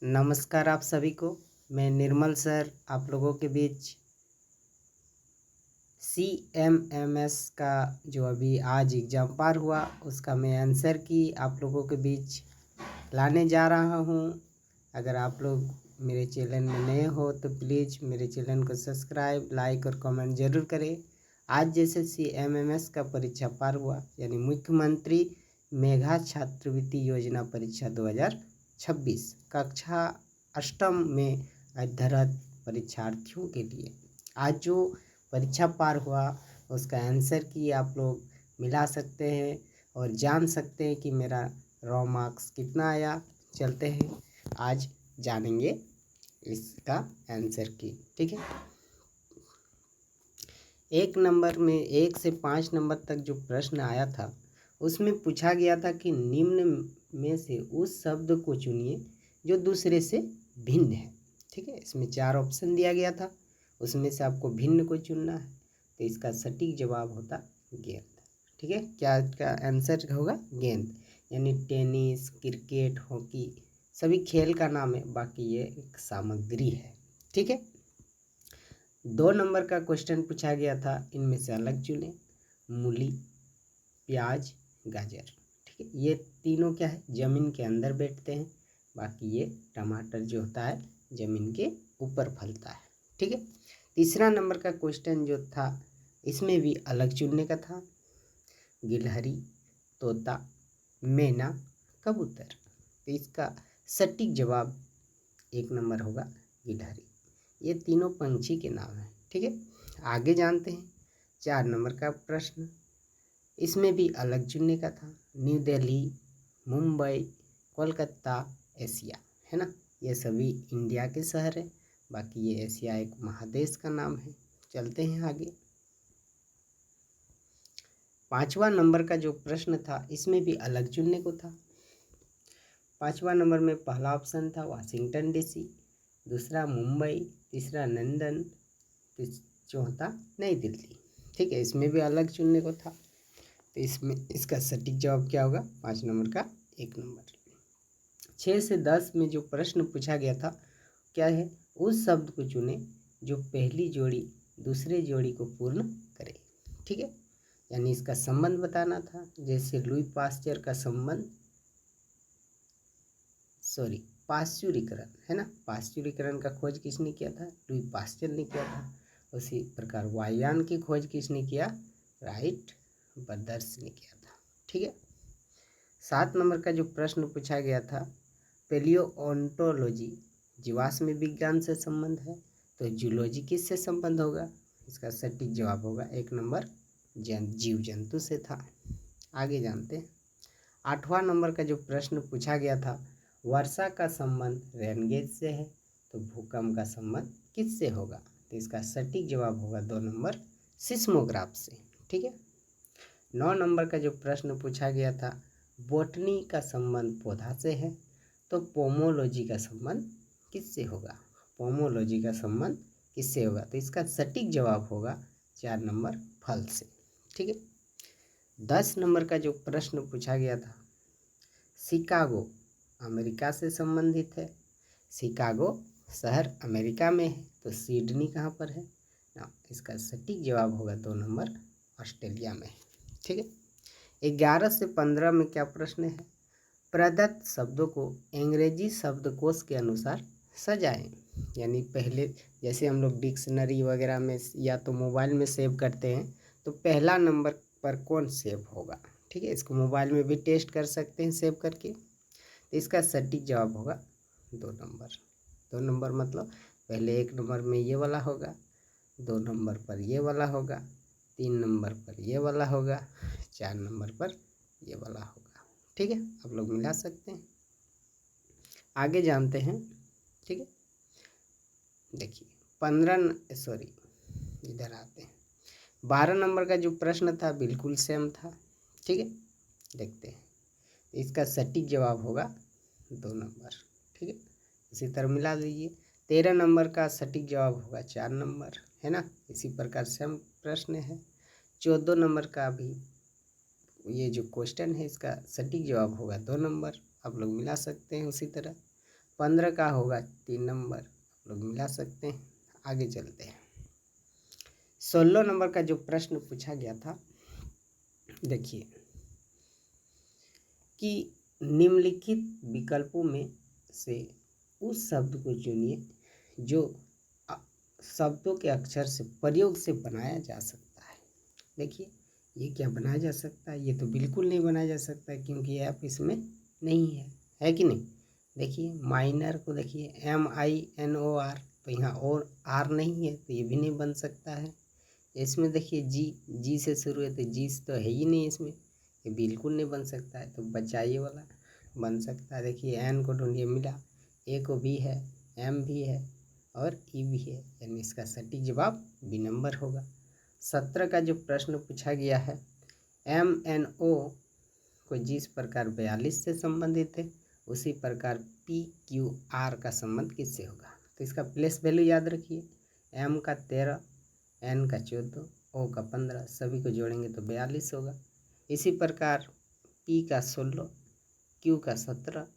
नमस्कार आप सभी को। मैं निर्मल सर आप लोगों के बीच CMMS का जो अभी आज एग्ज़ाम पार हुआ उसका मैं आंसर की आप लोगों के बीच लाने जा रहा हूं। अगर आप लोग मेरे चैनल में नए हो तो प्लीज़ मेरे चैनल को सब्सक्राइब, लाइक और कमेंट ज़रूर करें। आज जैसे CMMS का परीक्षा पार हुआ यानी मुख्यमंत्री मेधा छात्रवृत्ति योजना परीक्षा 2026 कक्षा अष्टम में अध्ययनरत परीक्षार्थियों के लिए आज जो परीक्षा पार हुआ उसका आंसर की आप लोग मिला सकते हैं और जान सकते हैं कि मेरा रॉ मार्क्स कितना आया। चलते हैं आज जानेंगे इसका आंसर की। ठीक है, 1 नंबर में 1 से 5 नंबर तक जो प्रश्न आया था उसमें पूछा गया था कि निम्न में से उस शब्द को चुनिए जो दूसरे से भिन्न है। ठीक है, इसमें 4 ऑप्शन दिया गया था, उसमें से आपको भिन्न को चुनना है। तो इसका सटीक जवाब होता गेंद। ठीक है, क्या इसका आंसर होगा? गेंद। यानी टेनिस, क्रिकेट, हॉकी सभी खेल का नाम है, बाकी ये एक सामग्री है। ठीक है, 2 नंबर का क्वेश्चन पूछा गया था, इनमें से अलग चुने। मूली, प्याज, गाजर। ठीक है, ये तीनों क्या है? जमीन के अंदर बैठते हैं, बाकी ये टमाटर जो होता है जमीन के ऊपर फलता है। ठीक है, तीसरा नंबर का क्वेश्चन जो था इसमें भी अलग चुनने का था। गिलहरी, तोता, मैना, कबूतर। तो इसका सटीक जवाब 1 नंबर होगा गिलहरी। ये तीनों पंछी के नाम हैं। ठीक है, आगे जानते हैं 4 नंबर का प्रश्न। इसमें भी अलग चुनने का था। न्यू दिल्ली, मुंबई, कोलकाता, एशिया, है ना। ये सभी इंडिया के शहर हैं, बाकी ये एशिया एक महादेश का नाम है। चलते हैं आगे। 5वां नंबर का जो प्रश्न था इसमें भी अलग चुनने को था। 5वां नंबर में पहला ऑप्शन था वाशिंगटन DC, दूसरा मुंबई, तीसरा लंदन, चौथा नई दिल्ली। ठीक है, इसमें भी अलग चुनने को था। तो इसमें इसका सटीक जवाब क्या होगा? 5 नंबर का 1 नंबर। 6 से 10 में जो प्रश्न पूछा गया था क्या है? उस शब्द को चुने जो पहली जोड़ी दूसरे जोड़ी को पूर्ण करे। ठीक है, यानी इसका संबंध बताना था। जैसे लुई पास्चर का संबंध, पाश्चुरीकरण, है ना। पाश्चुरीकरण का खोज किसने किया था? लुई पास्चर ने किया था। उसी प्रकार वायुयान की खोज किसने किया? राइट ब्रदर्स ने किया था। ठीक है, 7 नंबर का जो प्रश्न पूछा गया था पेलियोओंटोलॉजी जीवाश्म विज्ञान से संबंध है, तो जूलॉजी किससे संबंध होगा? इसका सटीक जवाब होगा 1 नंबर जीव जंतु से था। आगे जानते हैं 8वां नंबर का जो प्रश्न पूछा गया था वर्षा का संबंध रेनगेज से है, तो भूकंप का संबंध किससे होगा? तो इसका सटीक जवाब होगा 2 नंबर सिस्मोग्राफ से। ठीक है, 9 नंबर का जो प्रश्न पूछा गया था बोटनी का संबंध पौधा से है, तो पोमोलॉजी का संबंध किससे होगा? पोमोलॉजी का संबंध किससे होगा? तो इसका सटीक जवाब होगा 4 नंबर फल से। ठीक है, 10 नंबर का जो प्रश्न पूछा गया था शिकागो अमेरिका से संबंधित है। शिकागो शहर अमेरिका में है, तो सिडनी कहाँ पर है ना? इसका सटीक जवाब होगा 2 नंबर ऑस्ट्रेलिया में है। ठीक है, 11 से 15 में क्या प्रश्न है? प्रदत्त शब्दों को अंग्रेजी शब्दकोश के अनुसार सजाएं। यानी पहले जैसे हम लोग डिक्शनरी वगैरह में या तो मोबाइल में सेव करते हैं, तो पहला नंबर पर कौन सेव होगा? ठीक है, इसको मोबाइल में भी टेस्ट कर सकते हैं सेव करके। तो इसका सटीक जवाब होगा 2 नंबर। 2 नंबर मतलब पहले 1 नंबर में ये वाला होगा, 2 नंबर पर ये वाला होगा, 3 नंबर पर ये वाला होगा, 4 नंबर पर ये वाला होगा। ठीक है, आप लोग मिला सकते हैं। आगे जानते हैं। ठीक है, देखिए इधर आते हैं। 12 नंबर का जो प्रश्न था बिल्कुल सेम था। ठीक है, देखते हैं। इसका सटीक जवाब होगा 2 नंबर। ठीक है, इसी तरह मिला लीजिए। 13 नंबर का सटीक जवाब होगा 4 नंबर, है ना। इसी प्रकार सेम प्रश्न है। 14 नंबर का भी ये जो क्वेश्चन है इसका सटीक जवाब होगा 2 नंबर। आप लोग मिला सकते हैं उसी तरह। 15 का होगा 3 नंबर, आप लोग मिला सकते हैं। आगे चलते हैं। 16 नंबर का जो प्रश्न पूछा गया था, देखिए कि निम्नलिखित विकल्पों में से उस शब्द को चुनिए जो शब्दों के अक्षर से प्रयोग से बनाया जा सकता है। देखिए ये क्या बनाया जा सकता है, ये तो बिल्कुल नहीं बनाया जा सकता क्योंकि ऐप इसमें नहीं है कि नहीं। देखिए माइनर को देखिए MINOR, तो यहाँ और R नहीं है तो ये भी नहीं बन सकता है। इसमें देखिए जी से शुरू है तो जी तो है ही नहीं इसमें, ये बिल्कुल नहीं बन सकता है। तो बचाइए वाला बन सकता है। देखिए एन को ढूंढिए, मिला, ए को भी है, एम भी है और ई भी है, यानी इसका सटीक जवाब बी नंबर होगा। 17 का जो प्रश्न पूछा गया है, MNO को जिस प्रकार 42 से संबंधित है उसी प्रकार PQR का संबंध किससे होगा। तो इसका प्लेस वैल्यू याद रखिए, M का 13, N का 14, O का 15, सभी को जोड़ेंगे तो 42 होगा। इसी प्रकार P का 16, Q का 17,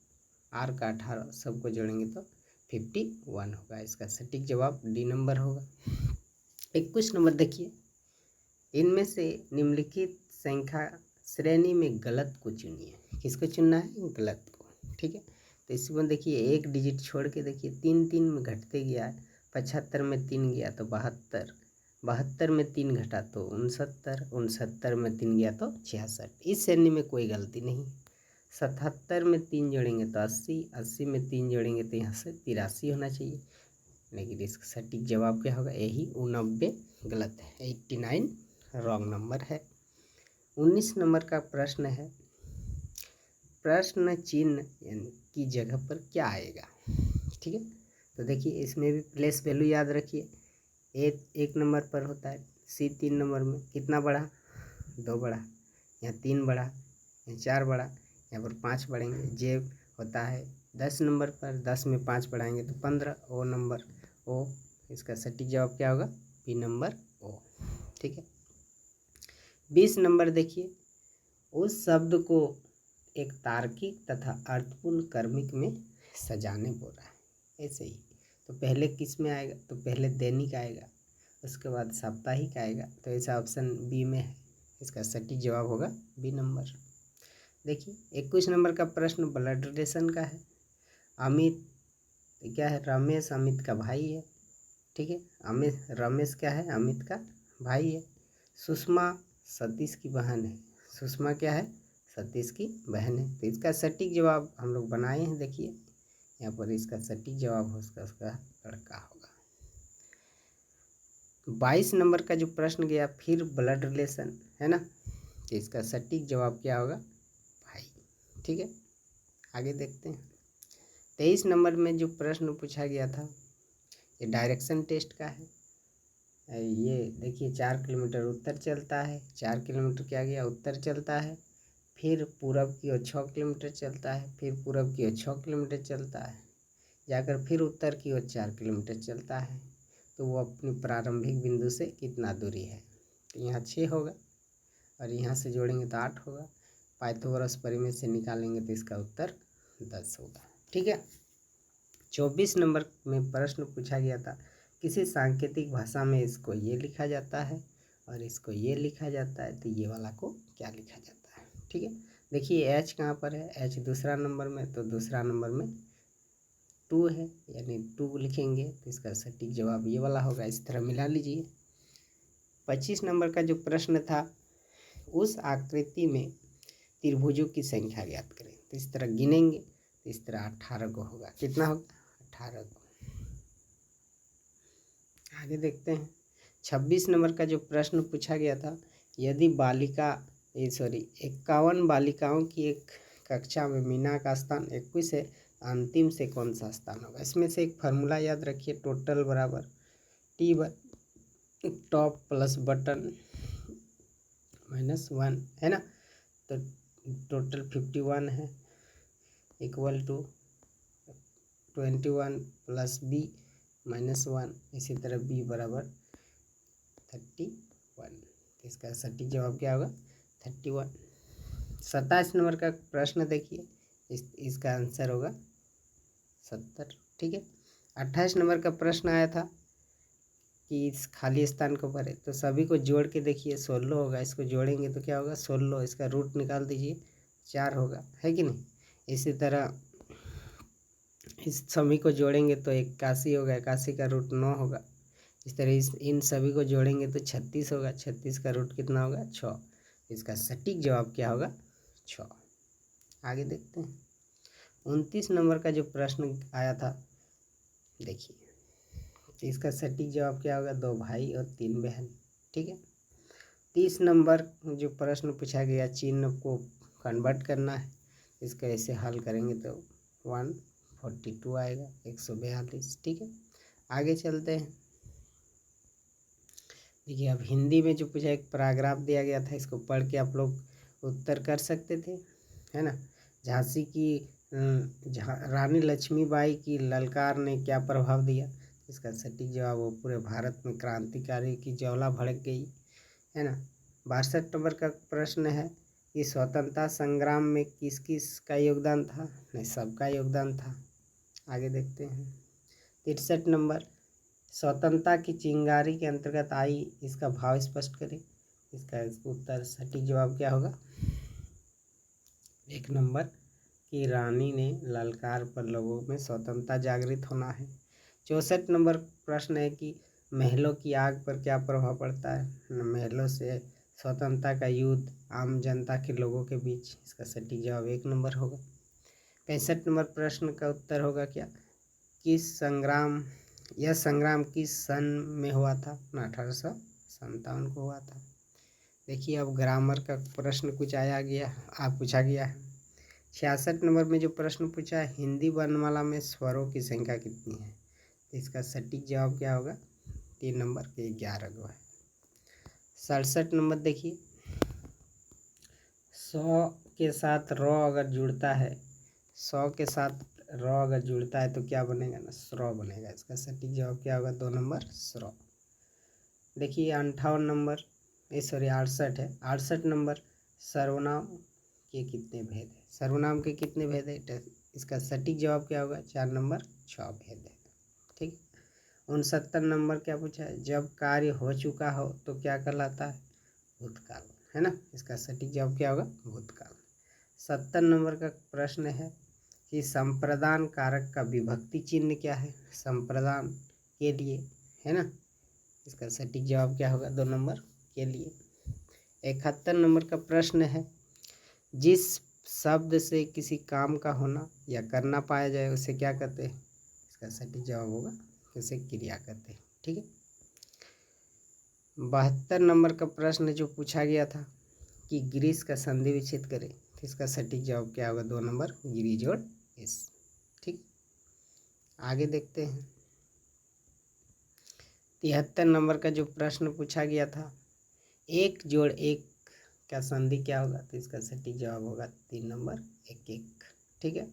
R का 18, सबको जोड़ेंगे तो 51 होगा। इसका सटीक जवाब डी नंबर होगा। 21 नंबर देखिए, इनमें से निम्नलिखित संख्या श्रेणी में गलत को चुनिए। किसको चुनना है, गलत को, ठीक है। तो इसमें देखिए एक डिजिट छोड़ के देखिए 3 में घटते गया है, 75 में 3 गया तो 72, 72 में 3 घटा तो 69, 69 में 3 गया तो 66। इस श्रेणी में कोई गलती नहीं। 77 में 3 जोड़ेंगे तो 80, 80 में 3 जोड़ेंगे तो यहाँ से 83 होना चाहिए, लेकिन इसका सटीक जवाब क्या होगा, यही 89 गलत है, 89 रॉन्ग नंबर है। 19 नंबर का प्रश्न है, प्रश्न चिन्ह की जगह पर क्या आएगा, ठीक है। तो देखिए इसमें भी प्लेस वैल्यू याद रखिए, एक नंबर पर होता है, C 3 नंबर में कितना बढ़ा, 2 बढ़ा, यहाँ 3 बढ़ा, यहाँ 4 बढ़ा, यहाँ पर 5 बढ़ेंगे। जे होता है 10 नंबर पर, 10 में 5 बढ़ाएंगे तो 15, O नंबर, O, इसका सटीक जवाब क्या होगा, बी नंबर O, ठीक है। 20 नंबर देखिए, उस शब्द को एक तार्किक तथा अर्थपूर्ण क्रमिक में सजाने बोल रहा है। ऐसे ही तो पहले किस में आएगा, तो पहले दैनिक आएगा, उसके बाद साप्ताहिक आएगा, तो ऐसा ऑप्शन बी में है। इसका सटीक जवाब होगा बी नंबर। देखिए 21 नंबर का प्रश्न ब्लड रिलेशन का है। अमित क्या है, रमेश अमित का भाई है, ठीक है। रमेश क्या है, अमित का भाई है। सुषमा सतीश की बहन है, सुषमा क्या है, सतीश की बहन है। तो इसका सटीक जवाब हम लोग बनाए हैं, देखिए यहाँ पर इसका सटीक जवाब हो उसका लड़का होगा। 22 नंबर का जो प्रश्न गया, फिर ब्लड रिलेशन है ना, तो इसका सटीक जवाब क्या होगा, भाई, ठीक है। आगे देखते हैं। 23 नंबर में जो प्रश्न पूछा गया था, ये डायरेक्शन टेस्ट का है। ये देखिए 4 किलोमीटर उत्तर चलता है, 4 किलोमीटर क्या गया, उत्तर चलता है, फिर पूरब की ओर 6 किलोमीटर चलता है, फिर पूरब की ओर 6 किलोमीटर चलता है, जाकर फिर उत्तर की ओर 4 किलोमीटर चलता है। तो वो अपनी प्रारंभिक बिंदु से कितना दूरी है, तो यहाँ 6 होगा और यहाँ से जोड़ेंगे तो 8 होगा। पाइथागोरस परिमेय से निकालेंगे तो इसका उत्तर 10 होगा, ठीक है। 24 नंबर में प्रश्न पूछा गया था, किसी सांकेतिक भाषा में इसको ये लिखा जाता है और इसको ये लिखा जाता है, तो ये वाला को क्या लिखा जाता है, ठीक है। देखिए H कहाँ पर है, H दूसरा नंबर में, तो दूसरा नंबर में 2 है, यानी 2 लिखेंगे तो इसका सटीक जवाब ये वाला होगा। इस तरह मिला लीजिए। 25 नंबर का जो प्रश्न था, उस आकृति में त्रिभुजों की संख्या ज्ञात करें, तो इस तरह गिनेंगे तो इस तरह 18 को होगा। कितना होगा, 18 को। आगे देखते हैं। 26 नंबर का जो प्रश्न पूछा गया था, यदि 51 बालिकाओं की एक कक्षा में मीना का स्थान 21 है, अंतिम से कौन सा स्थान होगा। इसमें से एक फार्मूला याद रखिए, टोटल बराबर T टॉप प्लस बटन -1 है ना, तो टोटल 51 है, इक्वल टू 21 प्लस B -1, इसी तरह B बराबर 31। इसका सटीक जवाब क्या होगा, 31। 27 नंबर का प्रश्न देखिए, इसका आंसर होगा 70, ठीक है। 28 नंबर का प्रश्न आया था कि इस खाली स्थान को भरे, तो सभी को जोड़ के देखिए 16 होगा, इसको जोड़ेंगे तो क्या होगा 16, इसका रूट निकाल दीजिए 4 होगा, है कि नहीं। इसी तरह इस सभी को जोड़ेंगे तो 81 होगा, 81 का रूट 9 होगा। इस तरह इन सभी को जोड़ेंगे तो 36 होगा, 36 का रूट कितना होगा 6। इसका सटीक जवाब क्या होगा 6। आगे देखते हैं 29 नंबर का जो प्रश्न आया था, देखिए तो इसका सटीक जवाब क्या होगा 2 भाई और 3 बहन, ठीक है। 30 नंबर जो प्रश्न पूछा गया, चिन्ह को कन्वर्ट करना है, इसका ऐसे हल करेंगे तो 142 आएगा, 142, ठीक है। आगे चलते हैं। देखिए अब हिंदी में जो पूछा एक पैराग्राफ दिया गया था, इसको पढ़ के आप लोग उत्तर कर सकते थे, है ना। झांसी की रानी लक्ष्मीबाई की ललकार ने क्या प्रभाव दिया, इसका सटीक जवाब वो पूरे भारत में क्रांतिकारी की ज्वाला भड़क गई, है ना। 62 नंबर का प्रश्न है कि स्वतंत्रता संग्राम में किस किस का योगदान था, नहीं सबका योगदान था। आगे देखते हैं 63 नंबर, स्वतंत्रता की चिंगारी के अंतर्गत आई, इसका भाव स्पष्ट करें, इसका उत्तर सटीक जवाब क्या होगा 1 नंबर कि रानी ने ललकार पर लोगों में स्वतंत्रता जागृत होना है। 64 नंबर प्रश्न है कि महलों की आग पर क्या प्रभाव पड़ता है, महलों से स्वतंत्रता का युद्ध आम जनता के लोगों के बीच, इसका सटीक जवाब 1 नंबर होगा। 65 नंबर प्रश्न का उत्तर होगा क्या, यह संग्राम किस सन में हुआ था, 1857 को हुआ था। देखिए अब ग्रामर का प्रश्न पूछा गया है। 66 नंबर में जो प्रश्न पूछा है, हिंदी वर्णमाला में स्वरों की संख्या कितनी है, इसका सटीक जवाब क्या होगा 3 नंबर के 11 गो है। 67 नंबर देखिए, 100 के साथ र अगर जुड़ता है, 100 के साथ र अगर जुड़ता है तो क्या बनेगा ना, स्र बनेगा, इसका सटीक जवाब क्या होगा 2 नंबर स्र। देखिए 58 नंबर 68 है, 68 नंबर, सर्वनाम के कितने भेद है, सर्वनाम के कितने भेद है, इसका सटीक जवाब क्या होगा 4 नंबर 6 भेद है, ठीक। 69 नंबर क्या पूछा है, जब कार्य हो चुका हो तो क्या कहलाता है, भूतकाल, है ना, इसका सटीक जवाब क्या होगा भूतकाल। 70 नंबर का प्रश्न है कि संप्रदान कारक का विभक्ति चिन्ह क्या है, संप्रदान के लिए, है ना, इसका सटीक जवाब क्या होगा 2 नंबर के लिए। 71 नंबर का प्रश्न है, जिस शब्द से किसी काम का होना या करना पाया जाए उसे क्या कहते हैं, इसका सटीक जवाब होगा उसे क्रिया कहते हैं, ठीक है। 72 नंबर का प्रश्न जो पूछा गया था कि ग्रीस का संधि विच्छेद करें, तो इसका सटीक जवाब क्या होगा 2 नंबर गिरी जोड़ इस, ठीक। आगे देखते हैं 73 नंबर का जो प्रश्न पूछा गया था, 1 जोड़ 1 का संधि क्या होगा, तो इसका सटीक जवाब होगा 3 नंबर 1 1, ठीक है।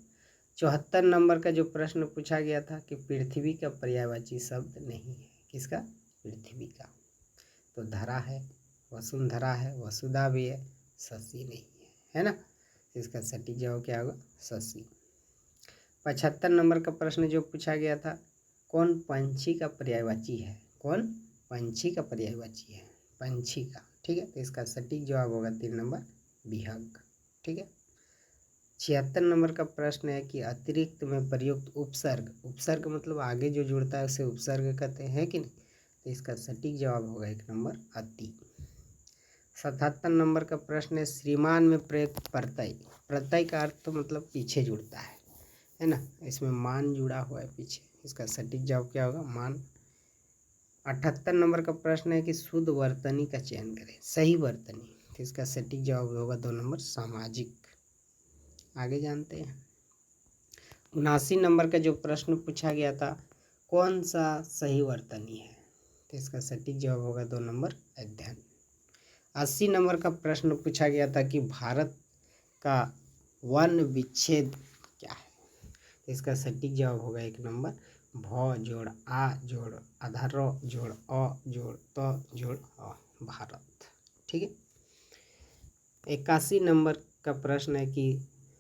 74 नंबर का जो प्रश्न पूछा गया था कि पृथ्वी का पर्यायवाची शब्द नहीं है, किसका, पृथ्वी का, तो धरा है, वसुंधरा है, वसुधा भी है, शशि नहीं है ना, इसका सटीक जवाब क्या होगा शशि। 75 नंबर का प्रश्न जो पूछा गया था, कौन पंछी का पर्यायवाची है, कौन पंछी का पर्यायवाची है, पंछी का, ठीक है, तो इसका सटीक जवाब होगा 3 नंबर विहंग, ठीक है। 76 नंबर का प्रश्न है कि अतिरिक्त में प्रयुक्त उपसर्ग, उपसर्ग मतलब आगे जो जुड़ता है उसे उपसर्ग कहते हैं कि नहीं, तो इसका सटीक जवाब होगा 1 नंबर अति। 77 नंबर का प्रश्न है, श्रीमान में प्रयुक्त प्रत्यय, प्रत्यय का अर्थ तो मतलब पीछे जुड़ता है ना, इसमें मान जुड़ा हुआ है पीछे, इसका सटीक जवाब क्या होगा मान। 78 नंबर का प्रश्न है कि शुद्ध वर्तनी का चयन करें, सही वर्तनी, तो इसका सटीक जवाब होगा 2 नंबर सामाजिक। आगे जानते हैं 79 नंबर का जो प्रश्न पूछा गया था, कौन सा सही वर्तनी है, तो इसका सटीक जवाब होगा 2 नंबर अध्ययन। 80 नंबर का प्रश्न पूछा गया था कि भारत का वन विच्छेद क्या है, तो इसका सटीक जवाब होगा 1 नंबर भ जोड़ आ जोड़ आधार जोड़ अ जोड़ त जोड़ अ, भारत, ठीक है। 81 नंबर का प्रश्न है कि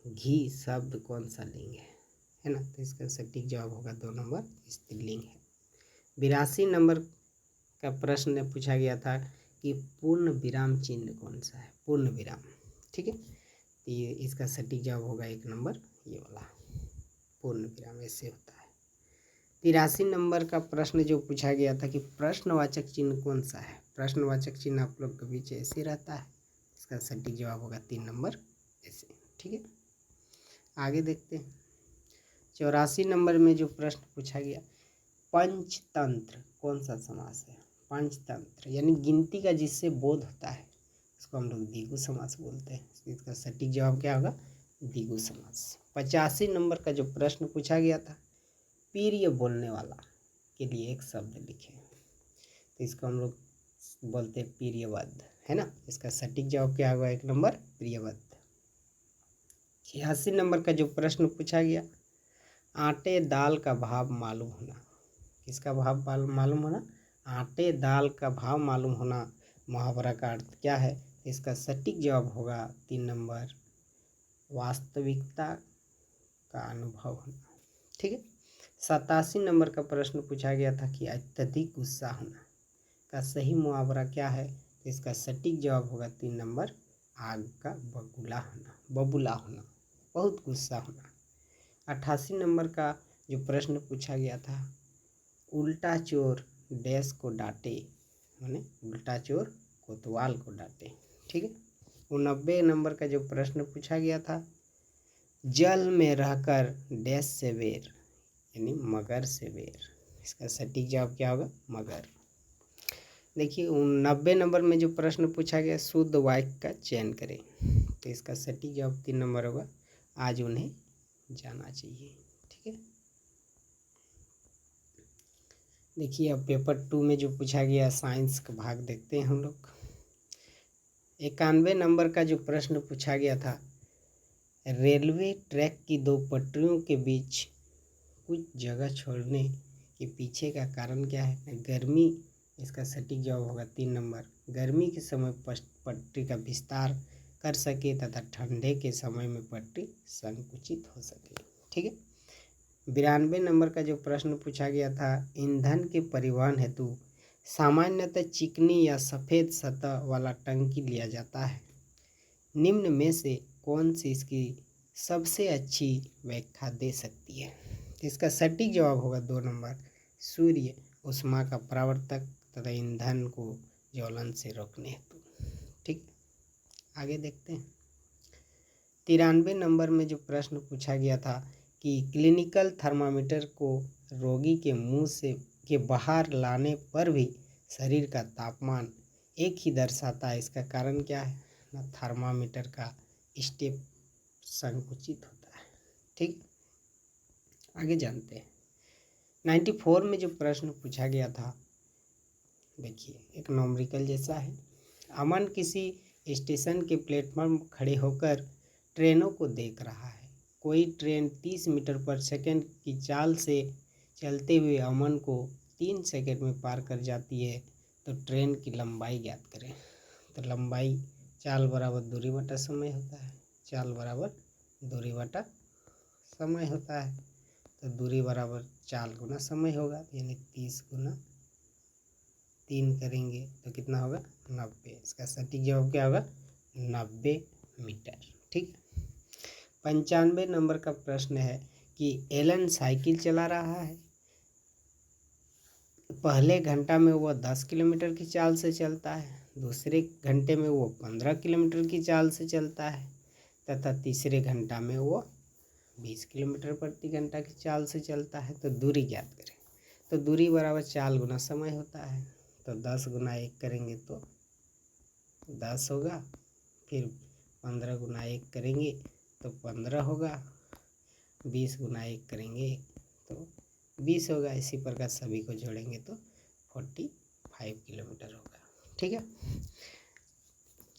घी शब्द कौन सा लिंग है, है ना। तो इसका सटीक जवाब होगा 2 नंबर स्त्रीलिंग है। 82 नंबर का प्रश्न पूछा गया था कि पूर्ण विराम चिन्ह कौन सा है, पूर्ण विराम। ठीक है, तो ये इसका सटीक जवाब होगा 1 नंबर ये वाला, पूर्ण विराम ऐसे होता है। 83 नंबर का प्रश्न जो पूछा गया था कि प्रश्नवाचक चिन्ह कौन सा है। प्रश्नवाचक चिन्ह आप लोग के बीच ऐसे रहता है, इसका सटीक जवाब होगा 3 नंबर ऐसे। ठीक है, आगे देखते हैं। 84 नंबर में जो प्रश्न पूछा गया, पंचतंत्र कौन सा समास है। पंचतंत्र यानी गिनती का जिससे बोध होता है, इसको हम लोग द्विगु समास बोलते हैं। इसका सटीक जवाब क्या होगा, द्विगु समास। 85 नंबर का जो प्रश्न पूछा गया था, प्रिय बोलने वाला के लिए एक शब्द लिखे, तो इसको हम लोग बोलते हैं प्रियवद, है ना। इसका सटीक जवाब क्या होगा, 1 नंबर प्रियवद। 86 नंबर का जो प्रश्न पूछा गया, आटे दाल का भाव मालूम होना, किसका भाव मालूम होना, आटे दाल का भाव मालूम होना, मुहावरा का अर्थ क्या है। इसका सटीक जवाब होगा 3 नंबर वास्तविकता का अनुभव होना। ठीक है, 87 नंबर का प्रश्न पूछा गया था कि अत्यधिक गुस्सा होना का सही मुहावरा क्या है। तो इसका सटीक जवाब होगा 3 नंबर आग का बबूला होना, बबूला होना, बहुत गुस्सा होना। 88 नंबर का जो प्रश्न पूछा गया था, उल्टा चोर डैश को डांटे, माने उल्टा चोर कोतवाल को डांटे। ठीक है, 90 नंबर का जो प्रश्न पूछा गया था, जल में रहकर डैश से बेर, यानी मगर से बेर। इसका सटीक जवाब क्या होगा, मगर। देखिए 90 नंबर में जो प्रश्न पूछा गया, शुद्ध वाक्य का चयन करें, तो इसका सटीक जवाब 3 नंबर होगा, आज उन्हें जाना चाहिए। ठीक है, देखिए अब पेपर 2 में जो पूछा गया साइंस का भाग देखते हैं हम लोग। 91 नंबर का जो प्रश्न पूछा गया था, रेलवे ट्रैक की 2 पटरियों के बीच कुछ जगह छोड़ने के पीछे का कारण क्या है, गर्मी। इसका सटीक जवाब होगा 3 नंबर, गर्मी के समय पटरी का विस्तार कर सके तथा ठंडे के समय में पटरी संकुचित हो सके। ठीक है, 92 नंबर का जो प्रश्न पूछा गया था, ईंधन के परिवहन हेतु सामान्यतः चिकनी या सफ़ेद सतह वाला टंकी लिया जाता है, निम्न में से कौन सी इसकी सबसे अच्छी व्याख्या दे सकती है। इसका सटीक जवाब होगा 2 नंबर, सूर्य उष्मा का परावर्तक तथा ईंधन को ज्वलन से रोकने हेतु। ठीक, आगे देखते हैं। 93 नंबर में जो प्रश्न पूछा गया था कि क्लिनिकल थर्मामीटर को रोगी के मुंह से के बाहर लाने पर भी शरीर का तापमान एक ही दर्शाता है, इसका कारण क्या है ना, थर्मामीटर का स्टेप संकुचित होता है। ठीक, आगे जानते हैं। 94 में जो प्रश्न पूछा गया था, देखिए एक नॉमरिकल जैसा है। अमन किसी स्टेशन के प्लेटफॉर्म पर खड़े होकर ट्रेनों को देख रहा है। कोई ट्रेन 30 मीटर पर सेकंड की चाल से चलते हुए अमन को 3 सेकंड में पार कर जाती है, तो ट्रेन की लंबाई ज्ञात करें। तो लंबाई चाल बराबर दूरी बटा समय होता है, चाल बराबर दूरी बटा समय होता है, तो दूरी बराबर चाल गुना समय होगा, यानी 30 गुना 3 करेंगे तो कितना होगा 90। इसका सटीक जवाब क्या होगा 90 मीटर। ठीक, 95 नंबर का प्रश्न है कि एलन साइकिल चला रहा है। पहले घंटा में वह 10 किलोमीटर की चाल से चलता है, दूसरे घंटे में वो 15 किलोमीटर की चाल से चलता है तथा तीसरे घंटा में वो 20 किलोमीटर प्रति घंटा की चाल से चलता है। तो दूरी ज्ञात करें। तो दूरी बराबर चाल गुना समय होता है, तो 10 गुना 1 करेंगे तो 10 होगा, फिर 15 गुना 1 करेंगे तो 15 होगा, 20 गुना 1 करेंगे तो 20 होगा। इसी प्रकार सभी को जोड़ेंगे तो 45 किलोमीटर होगा। ठीक है,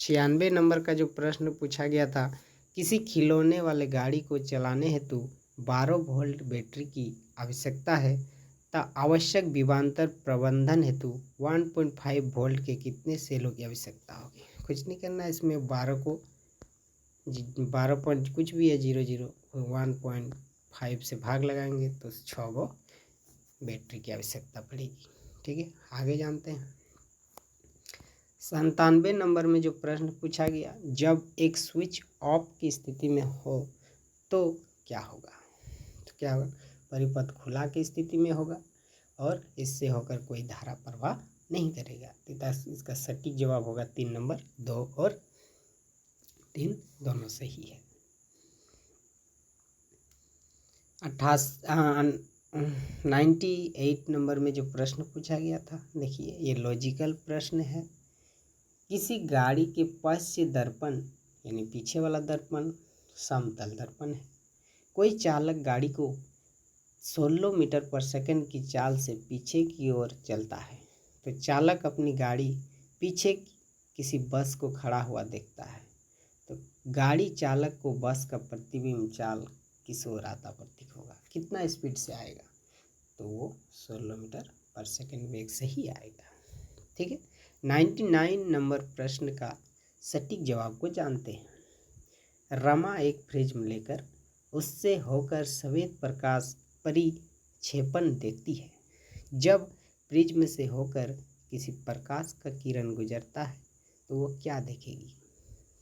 96 नंबर का जो प्रश्न पूछा गया था, किसी खिलौने वाले गाड़ी को चलाने हेतु 12 वोल्ट बैटरी की आवश्यकता है, ता आवश्यक विभवांतर प्रबंधन हेतु 1.5 वोल्ट के कितने सेलों की आवश्यकता होगी। कुछ नहीं करना, इसमें 12 को 12 पॉइंट कुछ भी है 00 1.5 5 से भाग लगाएंगे तो 6 गो बैटरी की आवश्यकता पड़ेगी। ठीक है, आगे जानते हैं। 97 नंबर में जो प्रश्न पूछा गया, जब एक स्विच ऑफ की स्थिति में हो तो क्या होगा? तो क्या होगा? परिपथ खुला की स्थिति में होगा और इससे होकर कोई धारा प्रवाह नहीं करेगा। तो इसका सटीक जवाब होगा 3 नंबर। 2 और 3 दोनों सही है। 98 नंबर में जो प्रश्न पूछा गया था, देखिए ये लॉजिकल प्रश्न है। किसी गाड़ी के पश्च दर्पण यानी पीछे वाला दर्पण समतल दर्पण है। कोई चालक गाड़ी को 16 मीटर पर सेकंड की चाल से पीछे की ओर चलता है। तो चालक अपनी गाड़ी पीछे किसी बस को खड़ा हुआ देखता है। तो गाड़ी चालक को बस का प्रतिबिंब चाल किस ओर आता प्रतीत होगा? कितना स्पीड से आएगा? तो वो 16 मीटर पर सेकंड वेग से ही आएगा। ठीक है, 99 नंबर प्रश्न का सटीक जवाब को जानते हैं। रमा एक प्रिज्म लेकर उससे होकर सफेद प्रकाश परिक्षेपण देखती है। जब प्रिज्म से होकर किसी प्रकाश का किरण गुजरता है तो वो क्या देखेगी?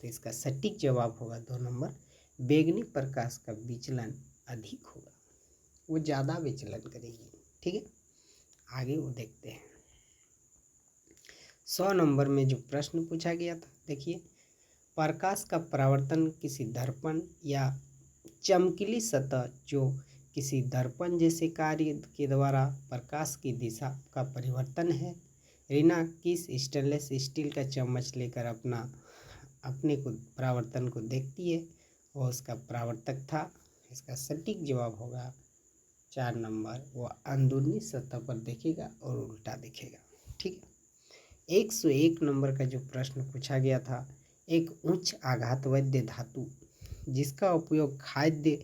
तो इसका सटीक जवाब होगा 2 नंबर, बैगनी प्रकाश का विचलन अधिक होगा, वो ज़्यादा विचलन करेगी। ठीक है, आगे वो देखते हैं। 100 नंबर में जो प्रश्न पूछा गया था, देखिए प्रकाश का परावर्तन किसी दर्पण या चमकीली सतह जो किसी दर्पण जैसे कार्य के द्वारा प्रकाश की दिशा का परिवर्तन है। रीना किस स्टेनलेस स्टील का चम्मच लेकर अपने को परावर्तन को देखती है? वो उसका परावर्तक था। इसका सटीक जवाब होगा 4 नंबर, वो अंदरूनी सतह पर देखेगा और उल्टा देखेगा। ठीक है, 101 नंबर का जो प्रश्न पूछा गया था, एक उच्च आघातवैद्य धातु जिसका उपयोग खाद्य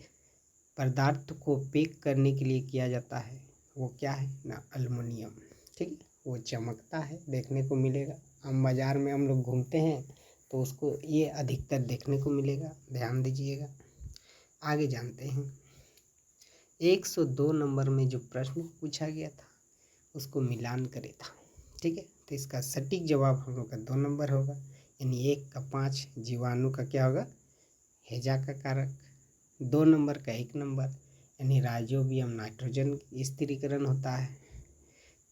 पदार्थ को पैक करने के लिए किया जाता है, वो क्या है ना? अल्युमिनियम। ठीक है, वो चमकता है, देखने को मिलेगा। हम बाज़ार में हम लोग घूमते हैं तो उसको ये अधिकतर देखने को मिलेगा, ध्यान दीजिएगा। आगे जानते हैं। 102 नंबर में जो प्रश्न पूछा गया था उसको मिलान करे था। ठीक है, तो इसका सटीक जवाब हम लोग का 2 नंबर होगा, यानी 1 का 5 जीवाणु का क्या होगा? हैजा का कारक। 2 नंबर का 1 नंबर यानी राइजोबियम नाइट्रोजन स्थिरीकरण होता है।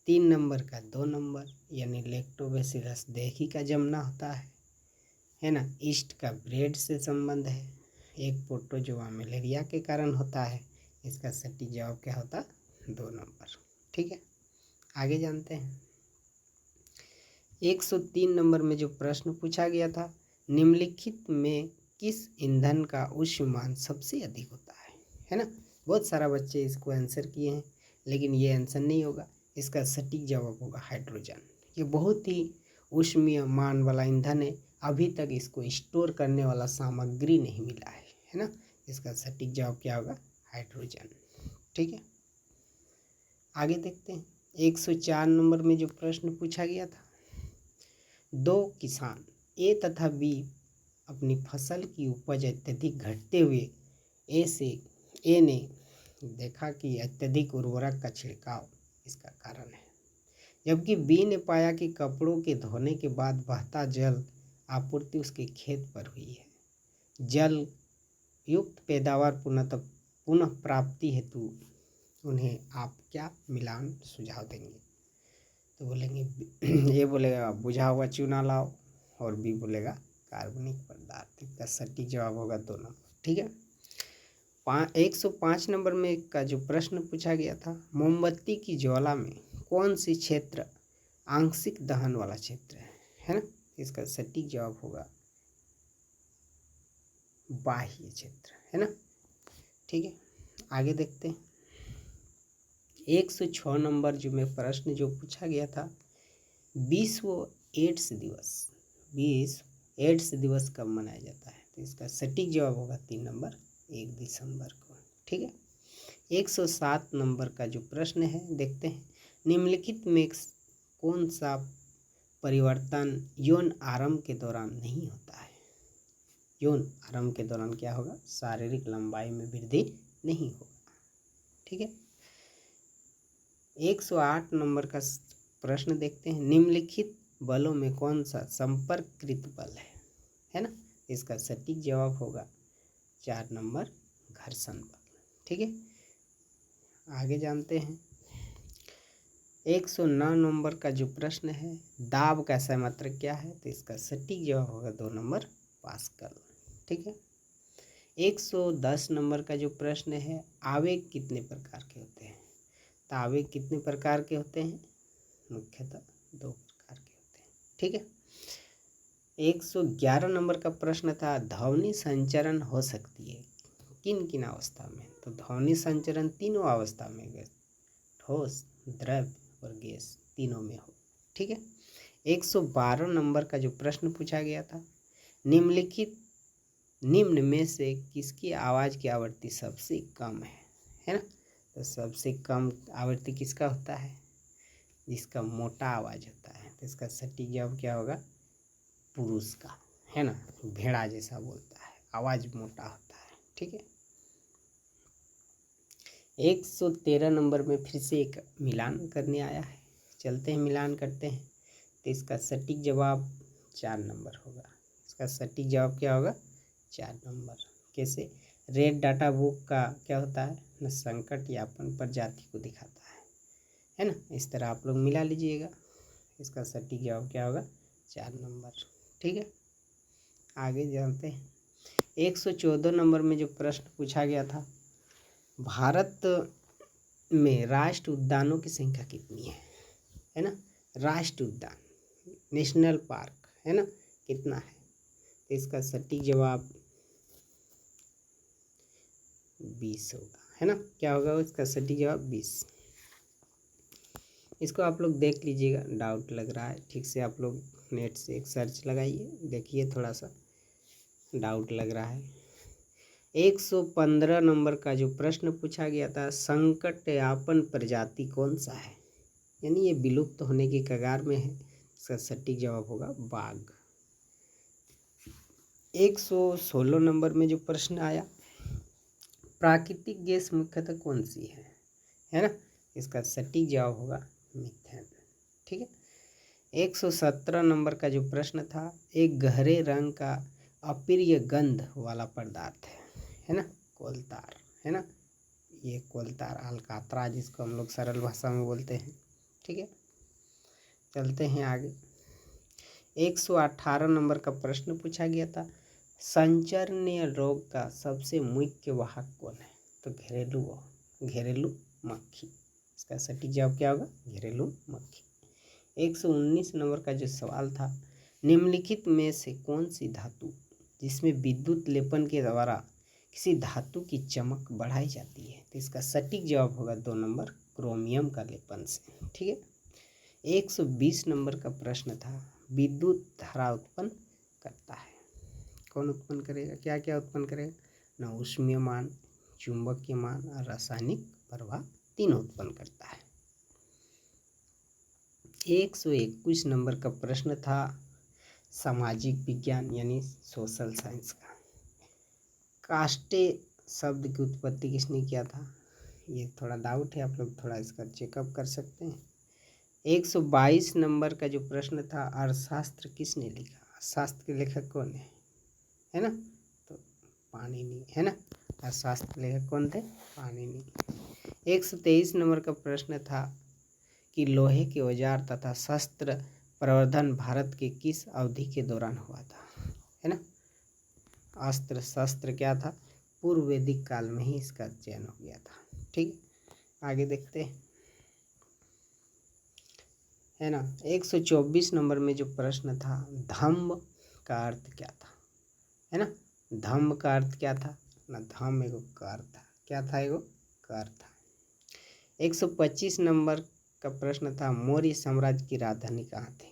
3 नंबर का 2 नंबर यानी लैक्टोबैसिलस देही का जमना होता है ना? ईस्ट का ब्रेड से संबंध है। एक प्रोटोजोआ मलेरिया के कारण होता है। इसका सटीक जवाब क्या होता? 2 नंबर। ठीक है, आगे जानते हैं। 103 नंबर में जो प्रश्न पूछा गया था, निम्नलिखित में किस ईंधन का ऊष्मायन सबसे अधिक होता है ना? बहुत सारा बच्चे इसको आंसर किए हैं, लेकिन ये आंसर नहीं होगा। इसका सटीक जवाब होगा हाइड्रोजन। ये बहुत ही ऊष्मीयमान वाला ईंधन है। अभी तक इसको स्टोर करने वाला सामग्री नहीं मिला है ना? इसका सटीक जवाब क्या होगा? हाइड्रोजन। ठीक है, आगे देखते हैं। 104 नंबर में जो प्रश्न पूछा गया था, 2 किसान ए तथा बी अपनी फसल की उपज अत्यधिक घटते हुए ए ने देखा कि अत्यधिक उर्वरक का छिड़काव इसका कारण है, जबकि बी ने पाया कि कपड़ों के धोने के बाद बहता जल आपूर्ति उसके खेत पर हुई है। जल युक्त पैदावार पुनः प्राप्ति हेतु उन्हें आप क्या मिलान सुझाव देंगे? तो बोलेंगे ए बोलेगा बुझा हुआ चूना लाओ और बी बोलेगा कार्बनिक पदार्थ। इसका सटीक जवाब होगा 2 नंबर। ठीक है, 105 नंबर में का जो प्रश्न पूछा गया था, मोमबत्ती की ज्वाला में कौन सी क्षेत्र आंशिक दहन वाला क्षेत्र है ना? इसका सटीक जवाब होगा बाह्य क्षेत्र, है ना? ठीक है, आगे देखते हैं। 106 नंबर जो में प्रश्न जो पूछा गया था, विश्व एड्स दिवस कब मनाया जाता है? तो इसका सटीक जवाब होगा 3 नंबर, 1 दिसंबर को। ठीक है, 107 नंबर का जो प्रश्न है, देखते हैं। निम्नलिखित में कौन सा परिवर्तन यौन आरंभ के दौरान नहीं होता है? यौन आरंभ के दौरान क्या होगा? शारीरिक लंबाई में वृद्धि नहीं होगा। ठीक है। 108 नंबर का प्रश्न देखते हैं। निम्नलिखित बलों में कौन सा संपर्ककृत बल है ना। इसका सटीक जवाब होगा 4 नंबर घर्षण बल। ठीक है, आगे जानते हैं। 109 नंबर का जो प्रश्न है, दाब का सममात्रक क्या है, तो इसका सटीक जवाब होगा 2 नंबर पास्कल। ठीक है। 110 नंबर का जो प्रश्न है, आवेग कितने प्रकार के होते हैं, तो आवेग कितने प्रकार के होते हैं, मुख्यतः 2 प्रकार के होते हैं। ठीक है। 111 नंबर का प्रश्न था, ध्वनि संचरण हो सकती है किन किन अवस्था में, तो ध्वनि संचरण तीनों अवस्था में, ठोस, द्रव्य और गैस तीनों में हो। ठीक है। 112 नंबर का जो प्रश्न पूछा गया था, निम्न में से किसकी आवाज़ की आवृत्ति सबसे कम है ना। तो सबसे कम आवृत्ति किसका होता है, जिसका मोटा आवाज़ होता है, तो इसका सटीक जवाब क्या होगा, पुरुष का, है ना। भेड़ा जैसा बोलता है, आवाज़ मोटा होता है। ठीक है। 113 नंबर में फिर से एक मिलान करने आया है, चलते हैं मिलान करते हैं। तो इसका सटीक जवाब 4 नंबर होगा। इसका सटीक जवाब क्या होगा, 4 नंबर। कैसे, रेड डाटा बुक का क्या होता है न, संकट यापन प्रजाति को दिखाता है ना। इस तरह आप लोग मिला लीजिएगा। इसका सटीक जवाब क्या होगा, 4 नंबर। ठीक है, आगे जानते हैं। 114 नंबर में जो प्रश्न पूछा गया था, भारत में राष्ट्रीय उद्यानों की संख्या कितनी है ना। राष्ट्रीय उद्यान, नेशनल पार्क, है ना, कितना है, तो इसका सटीक जवाब 20 होगा, है ना। क्या होगा इसका सटीक जवाब 20। इसको आप लोग देख लीजिएगा, डाउट लग रहा है ठीक से आप लोग नेट से एक सर्च लगाइए, देखिए थोड़ा सा डाउट लग रहा है। 115 नंबर का जो प्रश्न पूछा गया था, संकट यापन प्रजाति कौन सा है, यानी ये विलुप्त होने की कगार में है, इसका सटीक जवाब होगा बाघ। 116 नंबर में जो प्रश्न आया, प्राकृतिक गैस मुख्यतः कौन सी है ना, इसका सटीक जवाब होगा मीथेन। ठीक है। 117 नंबर का जो प्रश्न था, एक गहरे रंग का अप्रिय गंध वाला पदार्थ है ना, कोलतार, है ना। ये कोलतार, अलकातरा जिसको हम लोग सरल भाषा में बोलते हैं। ठीक है, चलते हैं आगे। 118 नंबर का प्रश्न पूछा गया था, संचरणीय रोग का सबसे मुख्य वाहक कौन है, तो घरेलू मक्खी। इसका सटीक जवाब क्या होगा, घरेलू मक्खी। 119 नंबर का जो सवाल था, निम्नलिखित में से कौन सी धातु जिसमें विद्युत लेपन के द्वारा किसी धातु की चमक बढ़ाई जाती है, तो इसका सटीक जवाब होगा 2 नंबर क्रोमियम का लेपन से। ठीक है। 120 नंबर का प्रश्न था, विद्युत धारा उत्पन्न करता है, कौन उत्पन्न करेगा, क्या क्या उत्पन्न करेगा ना, ऊष्मीयमान, चुंबकीयमान और रासायनिक प्रभाव तीनों उत्पन्न करता है। 121 नंबर का प्रश्न था, सामाजिक विज्ञान यानी सोशल साइंस का, काष्टे शब्द की उत्पत्ति किसने किया था, ये थोड़ा डाउट है, आप लोग थोड़ा इसका चेकअप कर सकते हैं। 122 नंबर का जो प्रश्न था, अर्थशास्त्र किसने लिखा, अर्थशास्त्र के लेखक कौन है ना, तो पाणिनि, है ना। अर्थशास्त्र के लेखक कौन थे, पाणिनि। 123 नंबर का प्रश्न था कि लोहे के औजार तथा शस्त्र प्रवर्धन भारत के किस अवधि के दौरान हुआ था, है ना। अस्त्र शस्त्र क्या था, पूर्व वैदिक काल में ही इसका चयन हो गया था। ठीक, आगे देखते हैं, है ना। 124 नंबर में जो प्रश्न था, धम्म का अर्थ क्या था, है ना। धम्म का अर्थ क्या था ना, धम्म एगो कर था, क्या था, एगो कर था। 125 नंबर का प्रश्न था, मौर्य साम्राज्य की राजधानी कहाँ थी,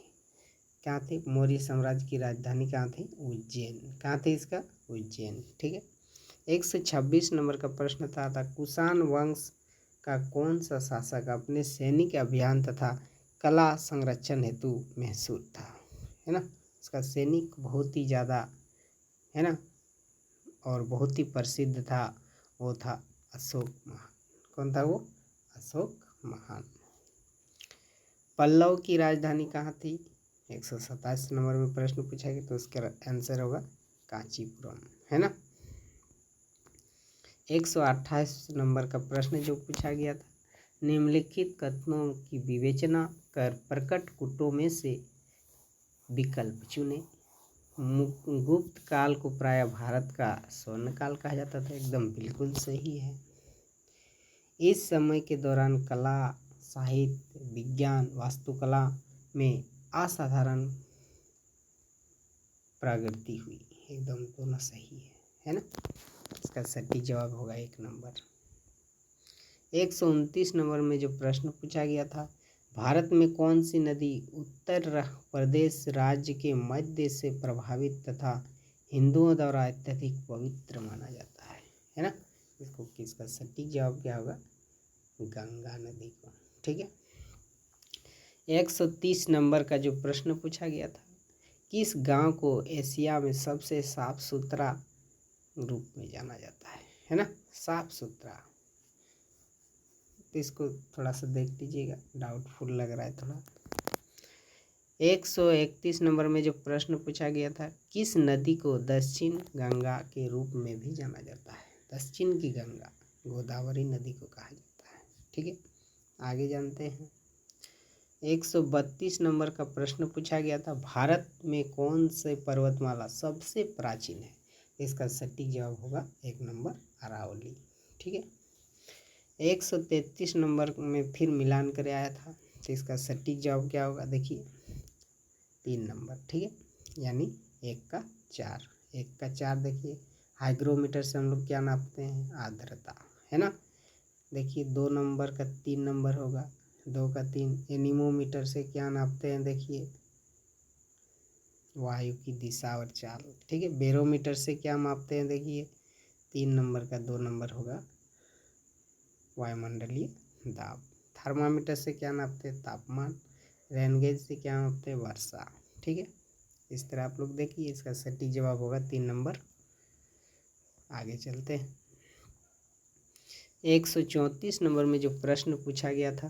क्या थी, मौर्य साम्राज्य की राजधानी कहाँ थी, उज्जैन, कहाँ थी इसका, उज्जैन। ठीक है। 126 नंबर का प्रश्न था, कुषाण वंश का कौन सा शासक अपने सैनिक अभियान तथा कला संरक्षण हेतु मशहूर था, है ना। इसका सैनिक बहुत ही ज़्यादा, है ना, और बहुत ही प्रसिद्ध था, वो था अशोक महान। कौन था वो? अशोक महान। पल्लव की राजधानी कहाँ थी? 127 नंबर में प्रश्न पूछा गया, तो उसका आंसर होगा कांचीपुरम, है ना। 128 नंबर का प्रश्न जो पूछा गया था, निम्नलिखित कथनों की विवेचना कर प्रकट कूटों में से विकल्प चुने। गुप्त काल को प्राय भारत का स्वर्ण काल कहा जाता था, एकदम बिल्कुल सही है। इस समय के दौरान कला, साहित्य, विज्ञान, वास्तुकला में असाधारण प्रगति हुई, एकदम दोनों सही है ना। इसका सटीक जवाब होगा 1 नंबर। 129 नंबर में जो प्रश्न पूछा गया था, भारत में कौन सी नदी उत्तर प्रदेश राज्य के मध्य से प्रभावित तथा हिंदुओं द्वारा अत्यधिक पवित्र माना जाता है ना। इसको किसका सटीक जवाब क्या होगा? गंगा नदी को, ठीक है। 130 नंबर का जो प्रश्न पूछा गया था, किस गांव को एशिया में सबसे साफ सुथरा रूप में जाना जाता है ना, साफ सुथरा। तो इसको थोड़ा सा देख लीजिएगा, डाउटफुल लग रहा है थोड़ा। 131 नंबर में जो प्रश्न पूछा गया था, किस नदी को दक्षिण गंगा के रूप में भी जाना जाता है? दक्षिण की गंगा गोदावरी नदी को कहा जाता है, ठीक है। आगे जानते हैं। 132 नंबर का प्रश्न पूछा गया था, भारत में कौन से पर्वतमाला सबसे प्राचीन है? इसका सटीक जवाब होगा 1 नंबर अरावली, ठीक है। 133 नंबर में फिर मिलान कर आया था, तो इसका सटीक जवाब क्या होगा? देखिए 3 नंबर, ठीक है, यानी 1 का 4। 1 का 4 देखिए, हाइग्रोमीटर से हम लोग क्या नापते हैं? आर्द्रता, है ना। देखिए 2 नंबर का 3 नंबर होगा, 2 का 3। एनीमोमीटर से क्या नापते हैं? देखिए वायु की दिशा और चाल, ठीक है। बैरोमीटर से क्या मापते हैं? देखिए 3 नंबर का 2 नंबर होगा वायुमंडलीय दाब। थर्मामीटर से क्या नापते हैं? तापमान। रेनगेज से क्या नापते हैं? वर्षा, ठीक है। इस तरह आप लोग देखिए, इसका सटीक जवाब होगा 3 नंबर। आगे चलते हैं। 134 नंबर में जो प्रश्न पूछा गया था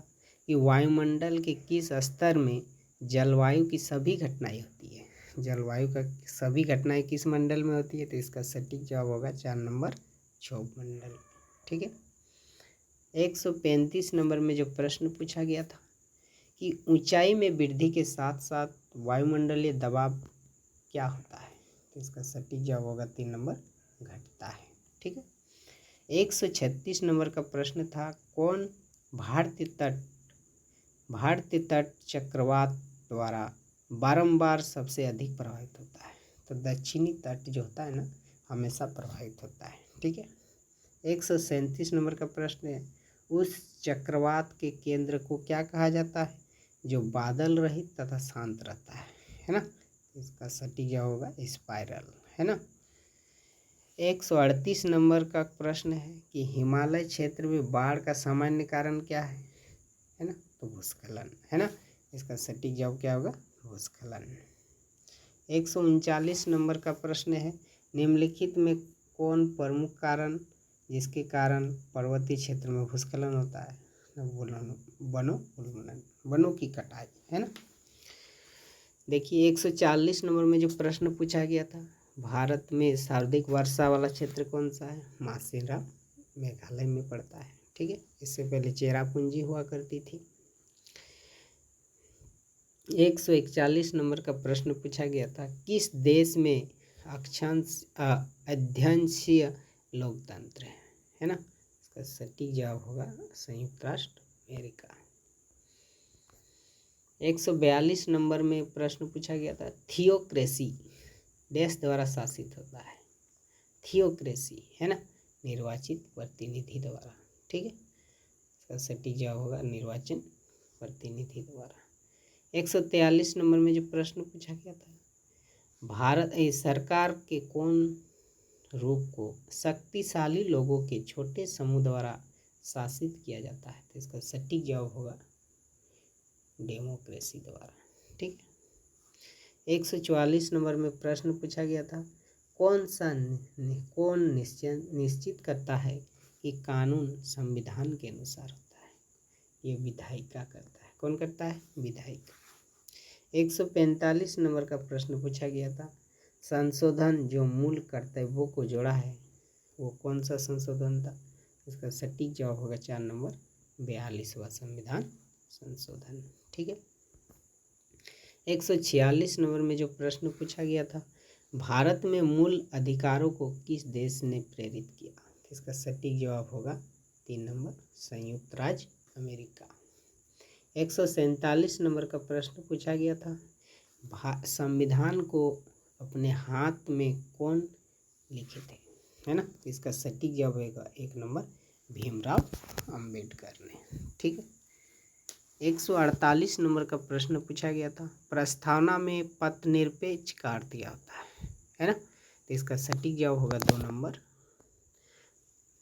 कि वायुमंडल के किस स्तर में जलवायु की सभी घटनाएं होती है? जलवायु का सभी घटनाएं किस मंडल में होती है? तो इसका सटीक जवाब होगा 4 नंबर क्षोभ मंडल, ठीक है। 135 नंबर में जो प्रश्न पूछा गया था कि ऊंचाई में वृद्धि के साथ साथ वायुमंडलीय दबाव क्या होता है? तो इसका सटीक जवाब होगा 3 नंबर घटता है, ठीक है। 136 नंबर का प्रश्न था, कौन भारतीय तट चक्रवात द्वारा बारंबार सबसे अधिक प्रभावित होता है? तो दक्षिणी तट जो होता है ना, हमेशा प्रभावित होता है, ठीक है। 137 नंबर का प्रश्न है, उस चक्रवात के केंद्र को क्या कहा जाता है जो बादल रहित तथा शांत रहता है ना। इसका सटीक जवाब होगा स्पाइरल, है ना। 138 नंबर का प्रश्न है कि हिमालय क्षेत्र में बाढ़ का सामान्य कारण क्या है ना, तो भूस्खलन, है ना। इसका सटीक जवाब क्या होगा? भूस्खलन। 139 नंबर का प्रश्न है, निम्नलिखित में कौन प्रमुख कारण जिसके कारण पर्वतीय क्षेत्र में भूस्खलन होता है? वनों की कटाई, है ना। देखिए 140 नंबर में जो प्रश्न पूछा गया था, भारत में सर्वाधिक वर्षा वाला क्षेत्र कौन सा है? मासेराम मेघालय में पड़ता है, ठीक है। इससे पहले चेरापूंजी हुआ करती थी। 141 नंबर का प्रश्न पूछा गया था, किस देश में अध्यंशीय लोकतंत्र है ना। इसका सटीक जवाब होगा संयुक्त राष्ट्र अमेरिका। 142 नंबर में प्रश्न पूछा गया था, थियोक्रेसी देश द्वारा शासित होता है? थियोक्रेसी, है ना, निर्वाचित प्रतिनिधि द्वारा, ठीक है। इसका सटीक जवाब होगा निर्वाचन प्रतिनिधि द्वारा। 143 नंबर में जो प्रश्न पूछा गया था, भारत सरकार के कौन रूप को शक्तिशाली लोगों के छोटे समूह द्वारा शासित किया जाता है? तो इसका सटीक जवाब होगा डेमोक्रेसी द्वारा, ठीक है। 144 नंबर में प्रश्न पूछा गया था, कौन निश्चित करता है कि कानून संविधान के अनुसार होता है, ये विधायिका करता है। कौन करता है? विधायिका। 145 नंबर का प्रश्न पूछा गया था, संशोधन जो मूल कर्तव्यों को जोड़ा है वो कौन सा संशोधन था? इसका सटीक जवाब होगा 4 नंबर 42वां संविधान संशोधन। ठीक है। 146 नंबर में जो प्रश्न पूछा गया था, भारत में मूल अधिकारों को किस देश ने प्रेरित किया? इसका सटीक जवाब होगा 3 नंबर संयुक्त राज्य अमेरिका। 147 नंबर का प्रश्न पूछा गया था, संविधान को अपने हाथ में कौन लिखे थे? है ना, इसका सटीक जवाब होगा 1 नंबर भीमराव अंबेडकर ने। ठीक है। 148 नंबर का प्रश्न पूछा गया था, प्रस्तावना में पथनिरपेक्ष का अर्थ क्या होता है ना, तो इसका सटीक जवाब होगा 2 नंबर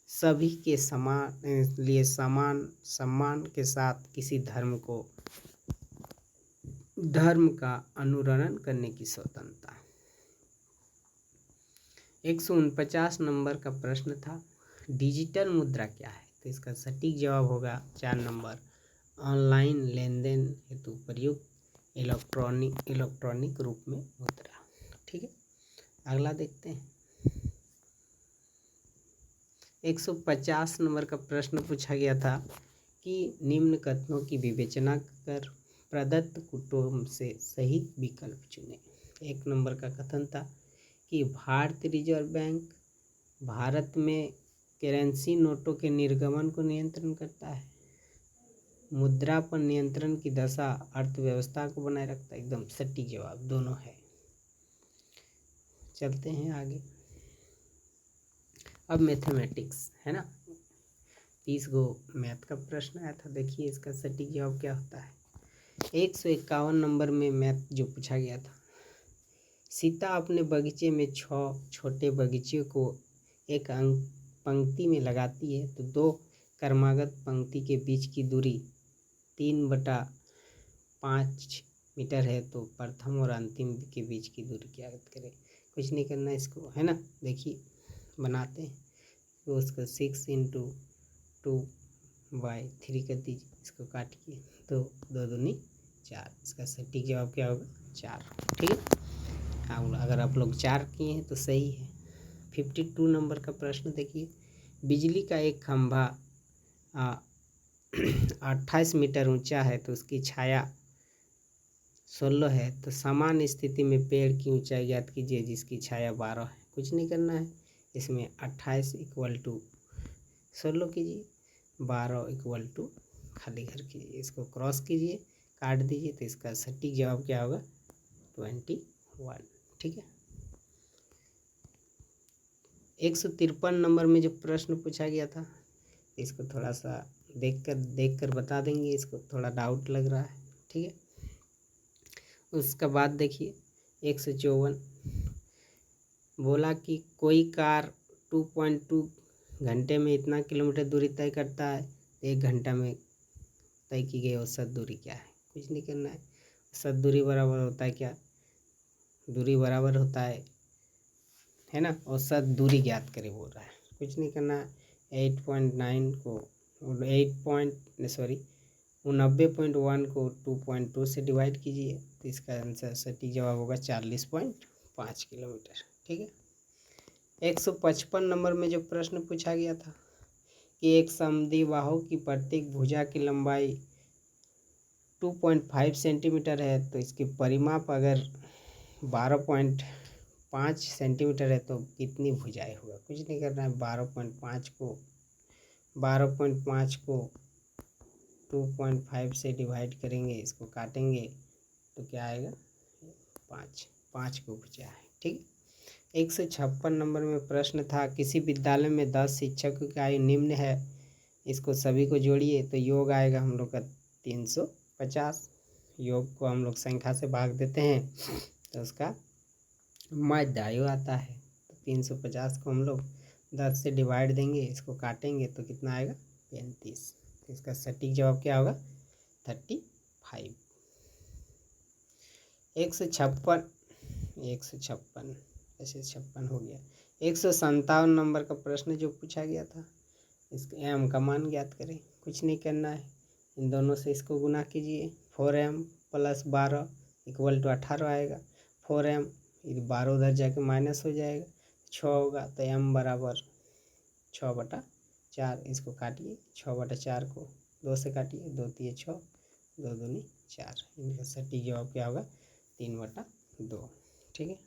सभी के समान लिए समान सम्मान के साथ किसी धर्म का अनुसरण करने की स्वतंत्रता। 149 नंबर का प्रश्न था, डिजिटल मुद्रा क्या है? तो इसका सटीक जवाब होगा 4 नंबर ऑनलाइन लेन देन हेतु प्रयुक्त इलेक्ट्रॉनिक रूप में मुद्रा। ठीक है। अगला देखते हैं। 150 नंबर का प्रश्न पूछा गया था कि निम्न कथनों की विवेचना कर प्रदत्त कुटुंब से सही विकल्प चुने। 1 नंबर का कथन था कि भारतीय रिजर्व बैंक भारत में करेंसी नोटों के निर्गमन को नियंत्रण करता है, मुद्रा पर नियंत्रण की दशा अर्थव्यवस्था को बनाए रखता है। एकदम सटीक जवाब दोनों है। चलते हैं आगे। अब मैथमेटिक्स है ना, 30 गो मैथ का प्रश्न आया था। देखिए इसका सटीक जवाब क्या होता है। 151 नंबर में मैथ जो पूछा गया था, सीता अपने बगीचे में 6 छोटे बगीचे को एक पंक्ति में लगाती है तो 2 क्रमागत पंक्ति के बीच की दूरी 3/5 मीटर है, तो प्रथम और अंतिम के बीच की दूरी क्या करें? कुछ नहीं करना इसको, है ना। देखिए बनाते हैं तो उसको 6 × 2/3 कर दीजिए, इसको काटिए तो 2 दूनी 4। इसका सटीक जवाब क्या होगा? 4। ठीक है। हाँ, अगर आप लोग 4 किए हैं तो सही है। 52 नंबर का प्रश्न देखिए, बिजली का एक खंभा 28 मीटर ऊंचा है तो उसकी छाया 16 है, तो समान स्थिति में पेड़ की ऊंचाई ज्ञात कीजिए जिसकी छाया 12 है। कुछ नहीं करना है, इसमें 28 = 16 कीजिए, 12 = खाली घर कीजिए, इसको क्रॉस कीजिए, काट दीजिए, तो इसका सटीक जवाब क्या होगा? 21। ठीक है। 153 नंबर में जो प्रश्न पूछा गया था, इसको थोड़ा सा देख कर बता देंगे, इसको थोड़ा डाउट लग रहा है। ठीक है। उसका बाद देखिए 154 बोला कि कोई कार 2.2 घंटे में इतना किलोमीटर दूरी तय करता है, 1 घंटा में तय की गई औसत दूरी क्या है? कुछ नहीं करना है। औसत दूरी बराबर होता है क्या? दूरी बराबर होता है ना, औसत दूरी ज्ञात करें बोल रहा है। कुछ नहीं करना है। 8.9 को 89.1 को 2.2 से डिवाइड कीजिए, तो इसका आंसर सटीक जवाब होगा 40.5 किलोमीटर। ठीक है। 155 नंबर में जो प्रश्न पूछा गया था कि एक समद्विबाहु की प्रत्येक भुजा की लंबाई 2.5 सेंटीमीटर है, तो इसकी परिमाप अगर 12.5 सेंटीमीटर है तो कितनी भुजाएं होगा? कुछ नहीं करना है। 12.5 को 2.5 से डिवाइड करेंगे, इसको काटेंगे तो क्या आएगा? 5 को भुजा है। ठीक है। 156 नंबर में प्रश्न था, किसी विद्यालय में 10 शिक्षकों की आयु निम्न है, इसको सभी को जोड़िए तो योग आएगा हम लोग का 350। योग को हम लोग संख्या से भाग देते हैं तो उसका मध्य आयु आता है, तो 350 को हम लोग 10 से डिवाइड देंगे, इसको काटेंगे तो कितना आएगा? 35। तो इसका सटीक जवाब क्या होगा? 35। 156 ऐसे 56 हो गया। 157 नंबर का प्रश्न जो पूछा गया था, इसके m का मान ज्ञात करें। कुछ नहीं करना है, इन दोनों से इसको गुना कीजिए। 4m + 12 = 18 आएगा। 4m 12 उधर जाके माइनस हो जाएगा, 6 होगा तो m बराबर 6/4। इसको काटिए, 6/4 को 2 से काटिए, 2 × 6 2 दूनी 4। इनका सटीक जवाब क्या होगा? 3/2। ठीक है।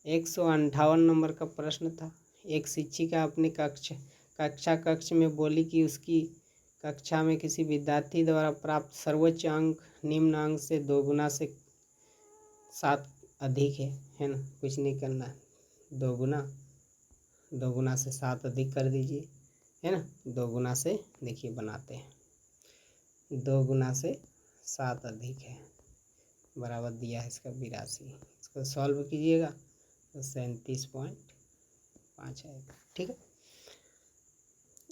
158 नंबर का प्रश्न था। एक शिक्षिका अपने कक्षा कक्ष में बोली कि उसकी कक्षा में किसी विद्यार्थी द्वारा प्राप्त सर्वोच्च अंक निम्न अंक से 2 गुना से 7 अधिक है ना। कुछ नहीं करना है, 2 गुना से 7 अधिक कर दीजिए, है ना। 2 गुना से देखिए बनाते हैं, 2 गुना से 7 अधिक है बराबर दिया है इसका 82। इसको सॉल्व कीजिएगा तो 37.5 आएगा। ठीक है।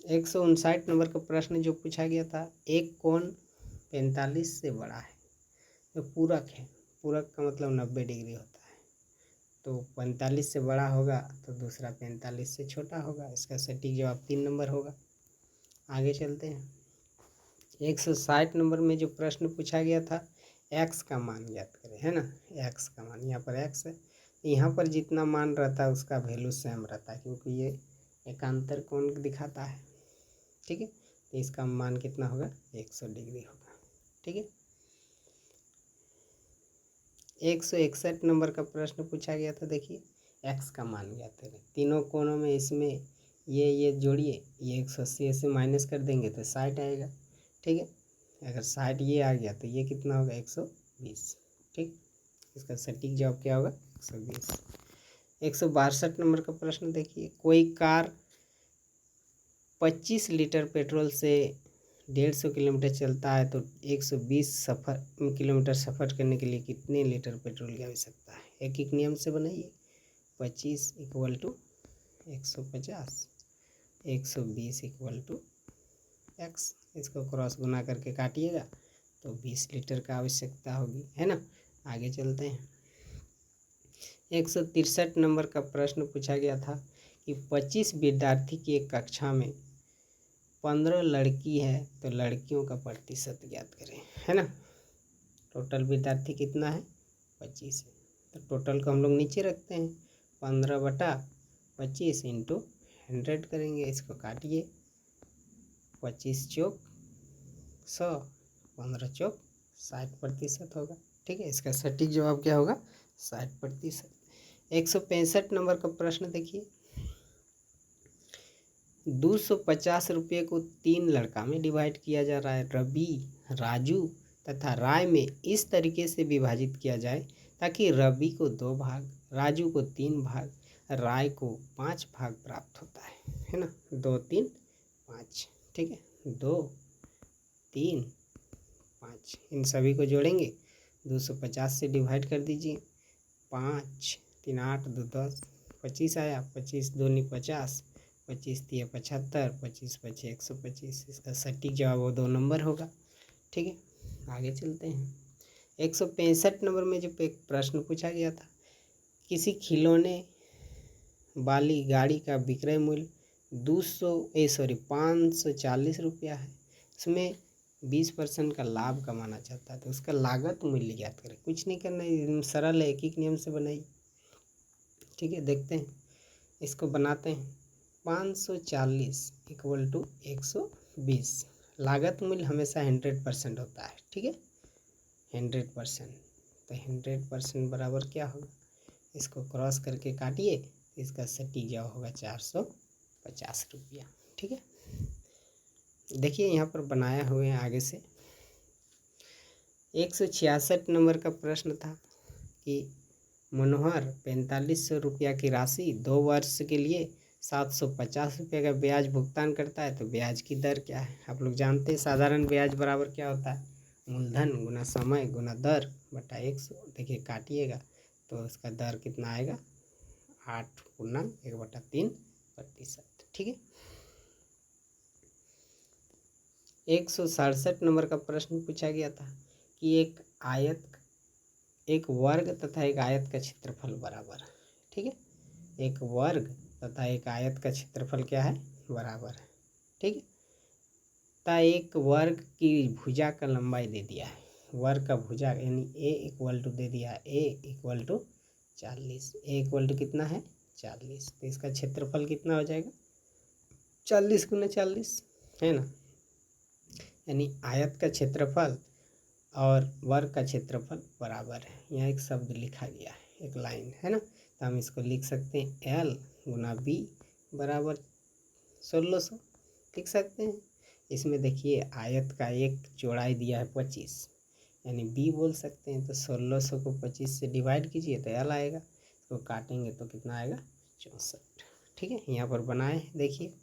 159 नंबर का प्रश्न जो पूछा गया था, एक कोण 45 से बड़ा है, जो पूरक है, पूरक का मतलब 90 डिग्री होता है, तो 45 से बड़ा होगा तो दूसरा 45 से छोटा होगा। इसका सटीक जवाब 3 नंबर होगा। आगे चलते हैं। 160 नंबर में जो प्रश्न पूछा गया था, x का मान ज्ञात करें, है ना। x का मान, यहाँ पर x है, यहाँ पर जितना मान रहता है उसका वैल्यू सेम रहता है, क्योंकि ये एकांतर कोण दिखाता है। ठीक है, तो इसका मान कितना होगा? 100 डिग्री होगा। ठीक है। 161 नंबर का प्रश्न पूछा गया था। देखिए, x का मान ज्ञात करें। तीनों कोणों में इसमें ये जोड़िए, ये 180 ऐसे माइनस कर देंगे तो 60 आएगा। ठीक है, अगर 60 ये आ गया तो ये कितना होगा? 120। ठीक, इसका सटीक जवाब क्या होगा? 120। 162 नंबर का प्रश्न देखिए, कोई कार 25 लीटर पेट्रोल से 150 किलोमीटर चलता है तो 120 किलोमीटर सफ़र करने के लिए कितने लीटर पेट्रोल की आवश्यकता है? एक एक नियम से बनाइए। 25 = 150, 120 = x। इसको क्रॉस गुना करके काटिएगा तो 20 लीटर का आवश्यकता होगी, है ना। आगे चलते हैं। 163 नंबर का प्रश्न पूछा गया था कि 25 विद्यार्थी की एक कक्षा में 15 लड़की है तो लड़कियों का प्रतिशत ज्ञात करें, है ना। टोटल विद्यार्थी कितना है? 25 है, तो टोटल को हम लोग नीचे रखते हैं, 15/25 × 100 करेंगे। इसको काटिए, 25 चौक 100, 15 चौक 60% होगा। ठीक है, इसका सटीक जवाब क्या होगा? 60%। 165 नंबर का प्रश्न देखिए, 250 रुपये को 3 लड़का में डिवाइड किया जा रहा है। रवि, राजू तथा राय में इस तरीके से विभाजित किया जाए ताकि रवि को 2 भाग, राजू को 3 भाग, राय को 5 भाग प्राप्त होता है ना। 2 3 5। ठीक है, 2 3 5, इन सभी को जोड़ेंगे, 250 से डिवाइड कर दीजिए। 5 3 8 2 10, 25 आया, 25 दूनी 50, 25 × 3 = 75, 25 × 5 = 125। इसका सटीक जवाब वो 2 नंबर होगा। ठीक है, आगे चलते हैं। 165 नंबर में जो एक प्रश्न पूछा गया था, किसी खिलौने वाली गाड़ी का विक्रय मूल्य 540 रुपया है, इसमें 20% का लाभ कमाना चाहता है, तो उसका लागत मूल्य ज्ञात करें। कुछ नहीं करना है, एकदम सरल है, एक एक नियम से बनाइए। ठीक है, देखते हैं, इसको बनाते हैं। 540 = 120। लागत मूल्य हमेशा 100% होता है। ठीक है, 100%, तो 100% बराबर क्या होगा? इसको क्रॉस करके काटिए, इसका सटीक जवाब होगा 450 रुपया। ठीक है, देखिए यहाँ पर बनाया हुए हैं आगे से। 166 नंबर का प्रश्न था कि मनोहर 4500 रुपया की राशि 2 वर्ष के लिए 750 रुपये का ब्याज भुगतान करता है, तो ब्याज की दर क्या है? आप लोग जानते हैं साधारण ब्याज बराबर क्या होता है? मूलधन गुना समय गुना दर बटा 100। देखिए काटिएगा तो उसका दर कितना आएगा? 8/1/3%। ठीक है। 167 नंबर का प्रश्न पूछा गया था कि एक वर्ग तथा एक आयत का क्षेत्रफल बराबर है। ठीक है, एक वर्ग तथा एक आयत का क्षेत्रफल क्या है? बराबर है। ठीक है, तो एक वर्ग की भुजा का लंबाई दे दिया है, वर्ग का भुजा यानी ए इक्वल टू दे दिया है, a equal to 40, a equal to कितना है 40, तो इसका क्षेत्रफल कितना हो जाएगा 40 गुना 40 है ना, यानी आयत का क्षेत्रफल और वर्ग का क्षेत्रफल बराबर है। यहाँ एक शब्द लिखा गया है, एक लाइन है ना, तो हम इसको लिख सकते हैं एल गुना बी बराबर 1600 लिख सकते हैं। इसमें देखिए आयत का एक चौड़ाई दिया है 25, यानी बी बोल सकते हैं, तो 1600 को 25 से डिवाइड कीजिए तो एल आएगा, इसको काटेंगे तो कितना आएगा 64। ठीक है, यहाँ पर बनाए देखिए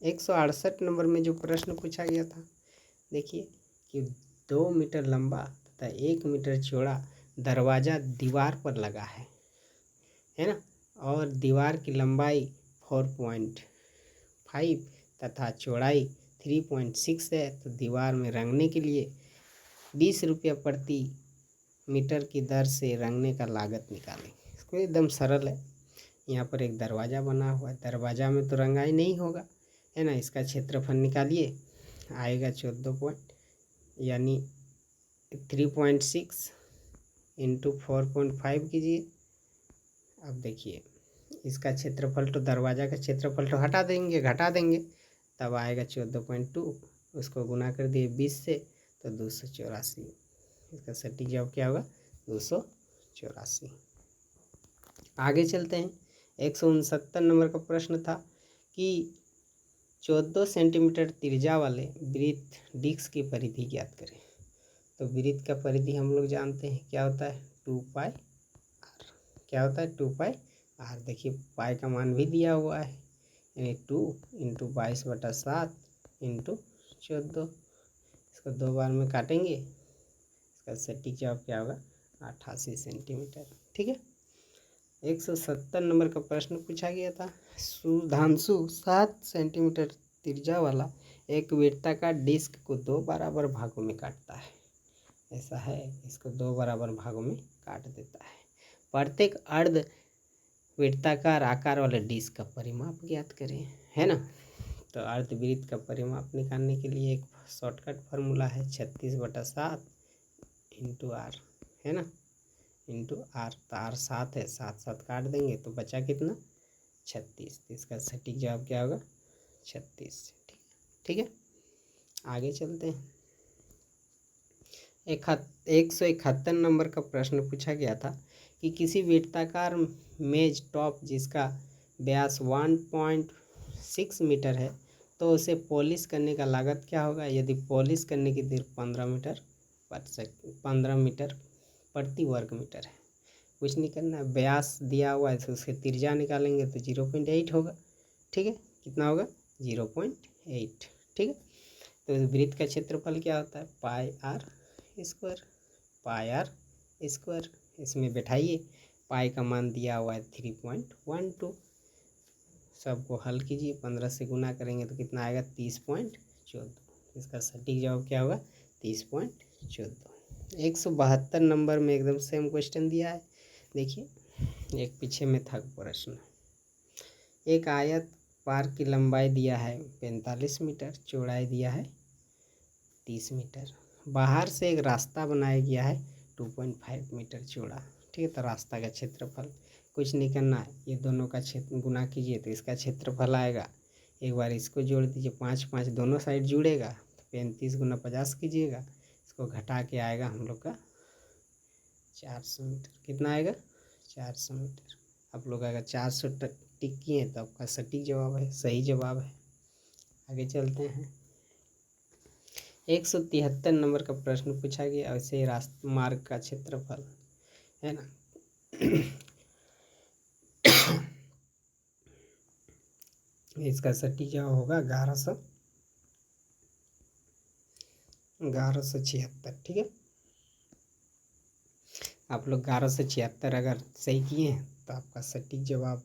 168 नंबर में जो प्रश्न पूछा गया था, देखिए कि 2 मीटर लंबा तथा 1 मीटर चौड़ा दरवाज़ा दीवार पर लगा है ना, और दीवार की लंबाई 4.5 तथा चौड़ाई 3.6 है, तो दीवार में रंगने के लिए 20 रुपया प्रति मीटर की दर से रंगने का लागत निकालें। इसको एकदम सरल है, यहाँ पर एक दरवाज़ा बना हुआ है, दरवाज़ा में तो रंगाई नहीं होगा है ना, इसका क्षेत्रफल निकालिए, आएगा 14 यानी 3.6 इंटू 4.5 कीजिए। अब देखिए इसका क्षेत्रफल तो दरवाज़ा का क्षेत्रफल तो घटा देंगे तब आएगा 14.2, उसको गुना कर दिए 20 से तो 284, इसका सटीक जवाब क्या होगा 284। आगे चलते हैं, 169 नंबर का प्रश्न था कि 14 सेंटीमीटर त्रिज्या वाले वृत्त डिस्क की परिधि ज्ञात करें। तो वृत्त का परिधि हम लोग जानते हैं क्या होता है 2πr, क्या होता है 2πr। देखिए पाई का मान भी दिया हुआ है, यानी 2 इंटू 22/7 इंटू 14, इसको 2 बार में काटेंगे, इसका सटीक जवाब क्या होगा 88 सेंटीमीटर। ठीक है, 170 नंबर का प्रश्न पूछा गया था, सुधांशु 7 सेंटीमीटर त्रिज्या वाला एक वृत्ताकार डिस्क को 2 बराबर भागों में काटता है। ऐसा है, इसको 2 बराबर भागों में काट देता है। प्रत्येक अर्ध वृत्ताकार आकार वाले डिस्क का परिमाप ज्ञात करें, है ना। तो अर्धवृत्त का परिमाप निकालने के लिए एक शॉर्टकट फार्मूला है 36/7 इंटू आर, है ना, इंटू आर, तो आर 7 है, 7 काट देंगे तो बचा कितना 36, तो इसका सटीक जवाब क्या होगा 36। ठीक है, आगे चलते हैं। 171 नंबर का प्रश्न पूछा गया था कि किसी वृत्ताकार मेज टॉप जिसका व्यास 1.6 मीटर है तो उसे पॉलिश करने का लागत क्या होगा यदि पॉलिश करने की देर 15 मीटर प्रति वर्ग मीटर है। कुछ नहीं करना है, व्यास दिया हुआ है तो उसके त्रिज्या निकालेंगे तो 0.8 होगा। ठीक है, कितना होगा 0.8। ठीक है, तो वृत्त का क्षेत्रफल क्या होता है पाई आर स्क्वायर, इसमें बैठाइए, पाई का मान दिया हुआ है 3.12, सबको हल कीजिए, 15 से गुना करेंगे तो कितना आएगा 30.14, इसका सटीक जवाब क्या होगा 30.14। 172 नंबर में एकदम सेम क्वेश्चन दिया है, देखिए एक पीछे में था प्रश्न, एक आयत पार की लंबाई दिया है 45 मीटर, चौड़ाई दिया है 30 मीटर, बाहर से एक रास्ता बनाया गया है 2.5 मीटर चौड़ा। ठीक है, तो रास्ता का क्षेत्रफल कुछ नहीं करना है, ये दोनों का क्षेत्र गुना कीजिए तो इसका क्षेत्रफल आएगा, एक बार इसको जोड़ दीजिए, 5 दोनों साइड जुड़ेगा तो 35 गुना 50 कीजिएगा, इसको घटा के आएगा हम लोग का 400 मीटर। कितना आएगा 400 मीटर। आप लोग अगर 400 टिक किए तो आपका सटीक जवाब है, सही जवाब है। आगे चलते हैं, 173 नंबर का प्रश्न पूछा गया, वैसे रास्ता मार्ग का क्षेत्रफल है ना। इसका सटीक जवाब होगा 1176। ठीक है, आप लोग 1176 अगर सही किए हैं तो आपका सटीक जवाब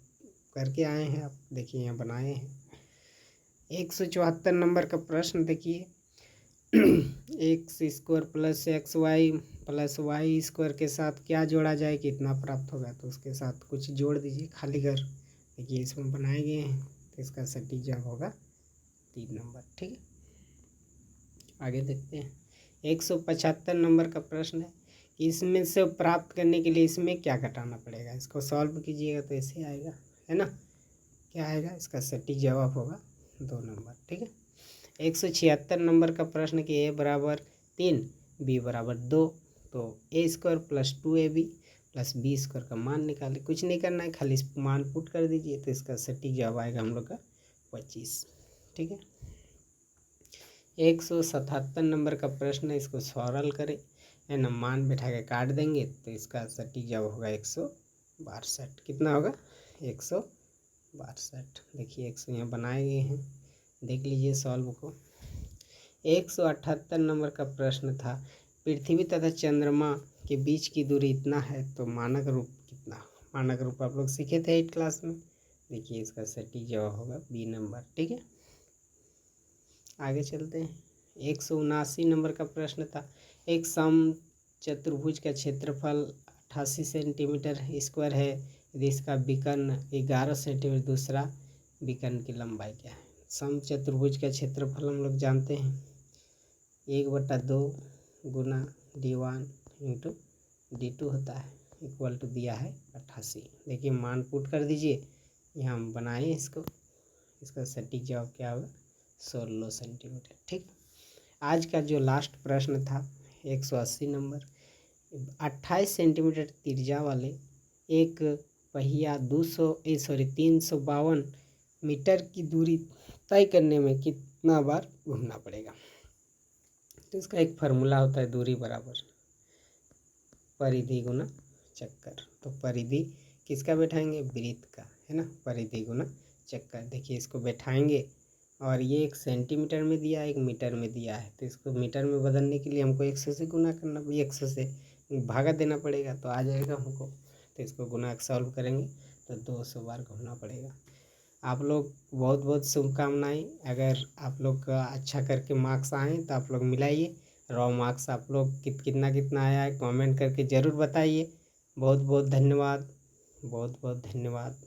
करके आए हैं आप, देखिए यहाँ बनाए हैं। 174 नंबर का प्रश्न देखिए, x² plus XY plus y² के साथ क्या जोड़ा जाए कितना प्राप्त होगा, तो उसके साथ कुछ जोड़ दीजिए खाली घर, देखिए इसमें बनाए गए हैं, तो तो इसका सटीक जवाब होगा 3 नंबर। ठीक है, आगे देखते हैं। 175 नंबर का प्रश्न है कि इसमें से प्राप्त करने के लिए इसमें क्या घटाना पड़ेगा। इसको सॉल्व कीजिएगा तो ऐसे आएगा, है ना। क्या आएगा, इसका सटीक जवाब होगा 2 नंबर। ठीक है, 176 नंबर का प्रश्न कि a बराबर 3 b बराबर 2, तो a² plus 2ab plus b² का मान निकाले। कुछ नहीं करना है, खाली मान पुट कर दीजिए तो इसका सटीक जवाब आएगा हम लोग का 25। ठीक है, 177 नंबर का प्रश्न है, इसको सॉल्व करें, है ना। मान बैठा के काट देंगे तो इसका सटीक जवाब होगा 162। कितना होगा, 162। देखिए 100 यहाँ बनाए गए हैं, देख लीजिए सॉल्व को। 178 नंबर का प्रश्न था, पृथ्वी तथा चंद्रमा के बीच की दूरी इतना है तो मानक रूप कितना। मानक रूप आप लोग सीखे थे 8 क्लास में। देखिए इसका सटीक जवाब होगा बी नंबर। ठीक है, आगे चलते हैं। 179 नंबर का प्रश्न था, एक सम चतुर्भुज का क्षेत्रफल 88 सेंटीमीटर स्क्वायर है, यदि इसका विकर्ण 11 सेंटीमीटर, दूसरा विकर्ण की लंबाई क्या है। सम चतुर्भुज का क्षेत्रफल हम लोग जानते हैं 1/2 गुना d1 इंटू d2 होता है, इक्वल टू दिया है 88। देखिए मान पुट कर दीजिए, यहाँ हम बनाए इसको, इसका सटीक जवाब क्या होगा 16 सेंटीमीटर। ठीक, आज का जो लास्ट प्रश्न था 180 नंबर, 28 सेंटीमीटर त्रिज्या वाले एक पहिया 352 मीटर की दूरी तय करने में कितना बार घूमना पड़ेगा। तो इसका एक फार्मूला होता है, दूरी बराबर परिधि गुना चक्कर। तो परिधि किसका बैठाएंगे, वृत्त का, है ना। परिधि गुना चक्कर। देखिए इसको बैठाएंगे और ये 1 सेंटीमीटर में दिया है, 1 मीटर में दिया है, तो इसको मीटर में बदलने के लिए हमको 100 से गुना करना, 100 से भागा देना पड़ेगा तो आ जाएगा हमको। तो इसको गुना सॉल्व करेंगे तो 200 बार घूमना पड़ेगा। आप लोग बहुत बहुत शुभकामनाएं। अगर आप लोग का अच्छा करके मार्क्स आए तो आप लोग मिलाइए। रॉ मार्क्स आप लोग कितना कितना आया है कमेंट करके ज़रूर बताइए। बहुत बहुत धन्यवाद, बहुत बहुत धन्यवाद।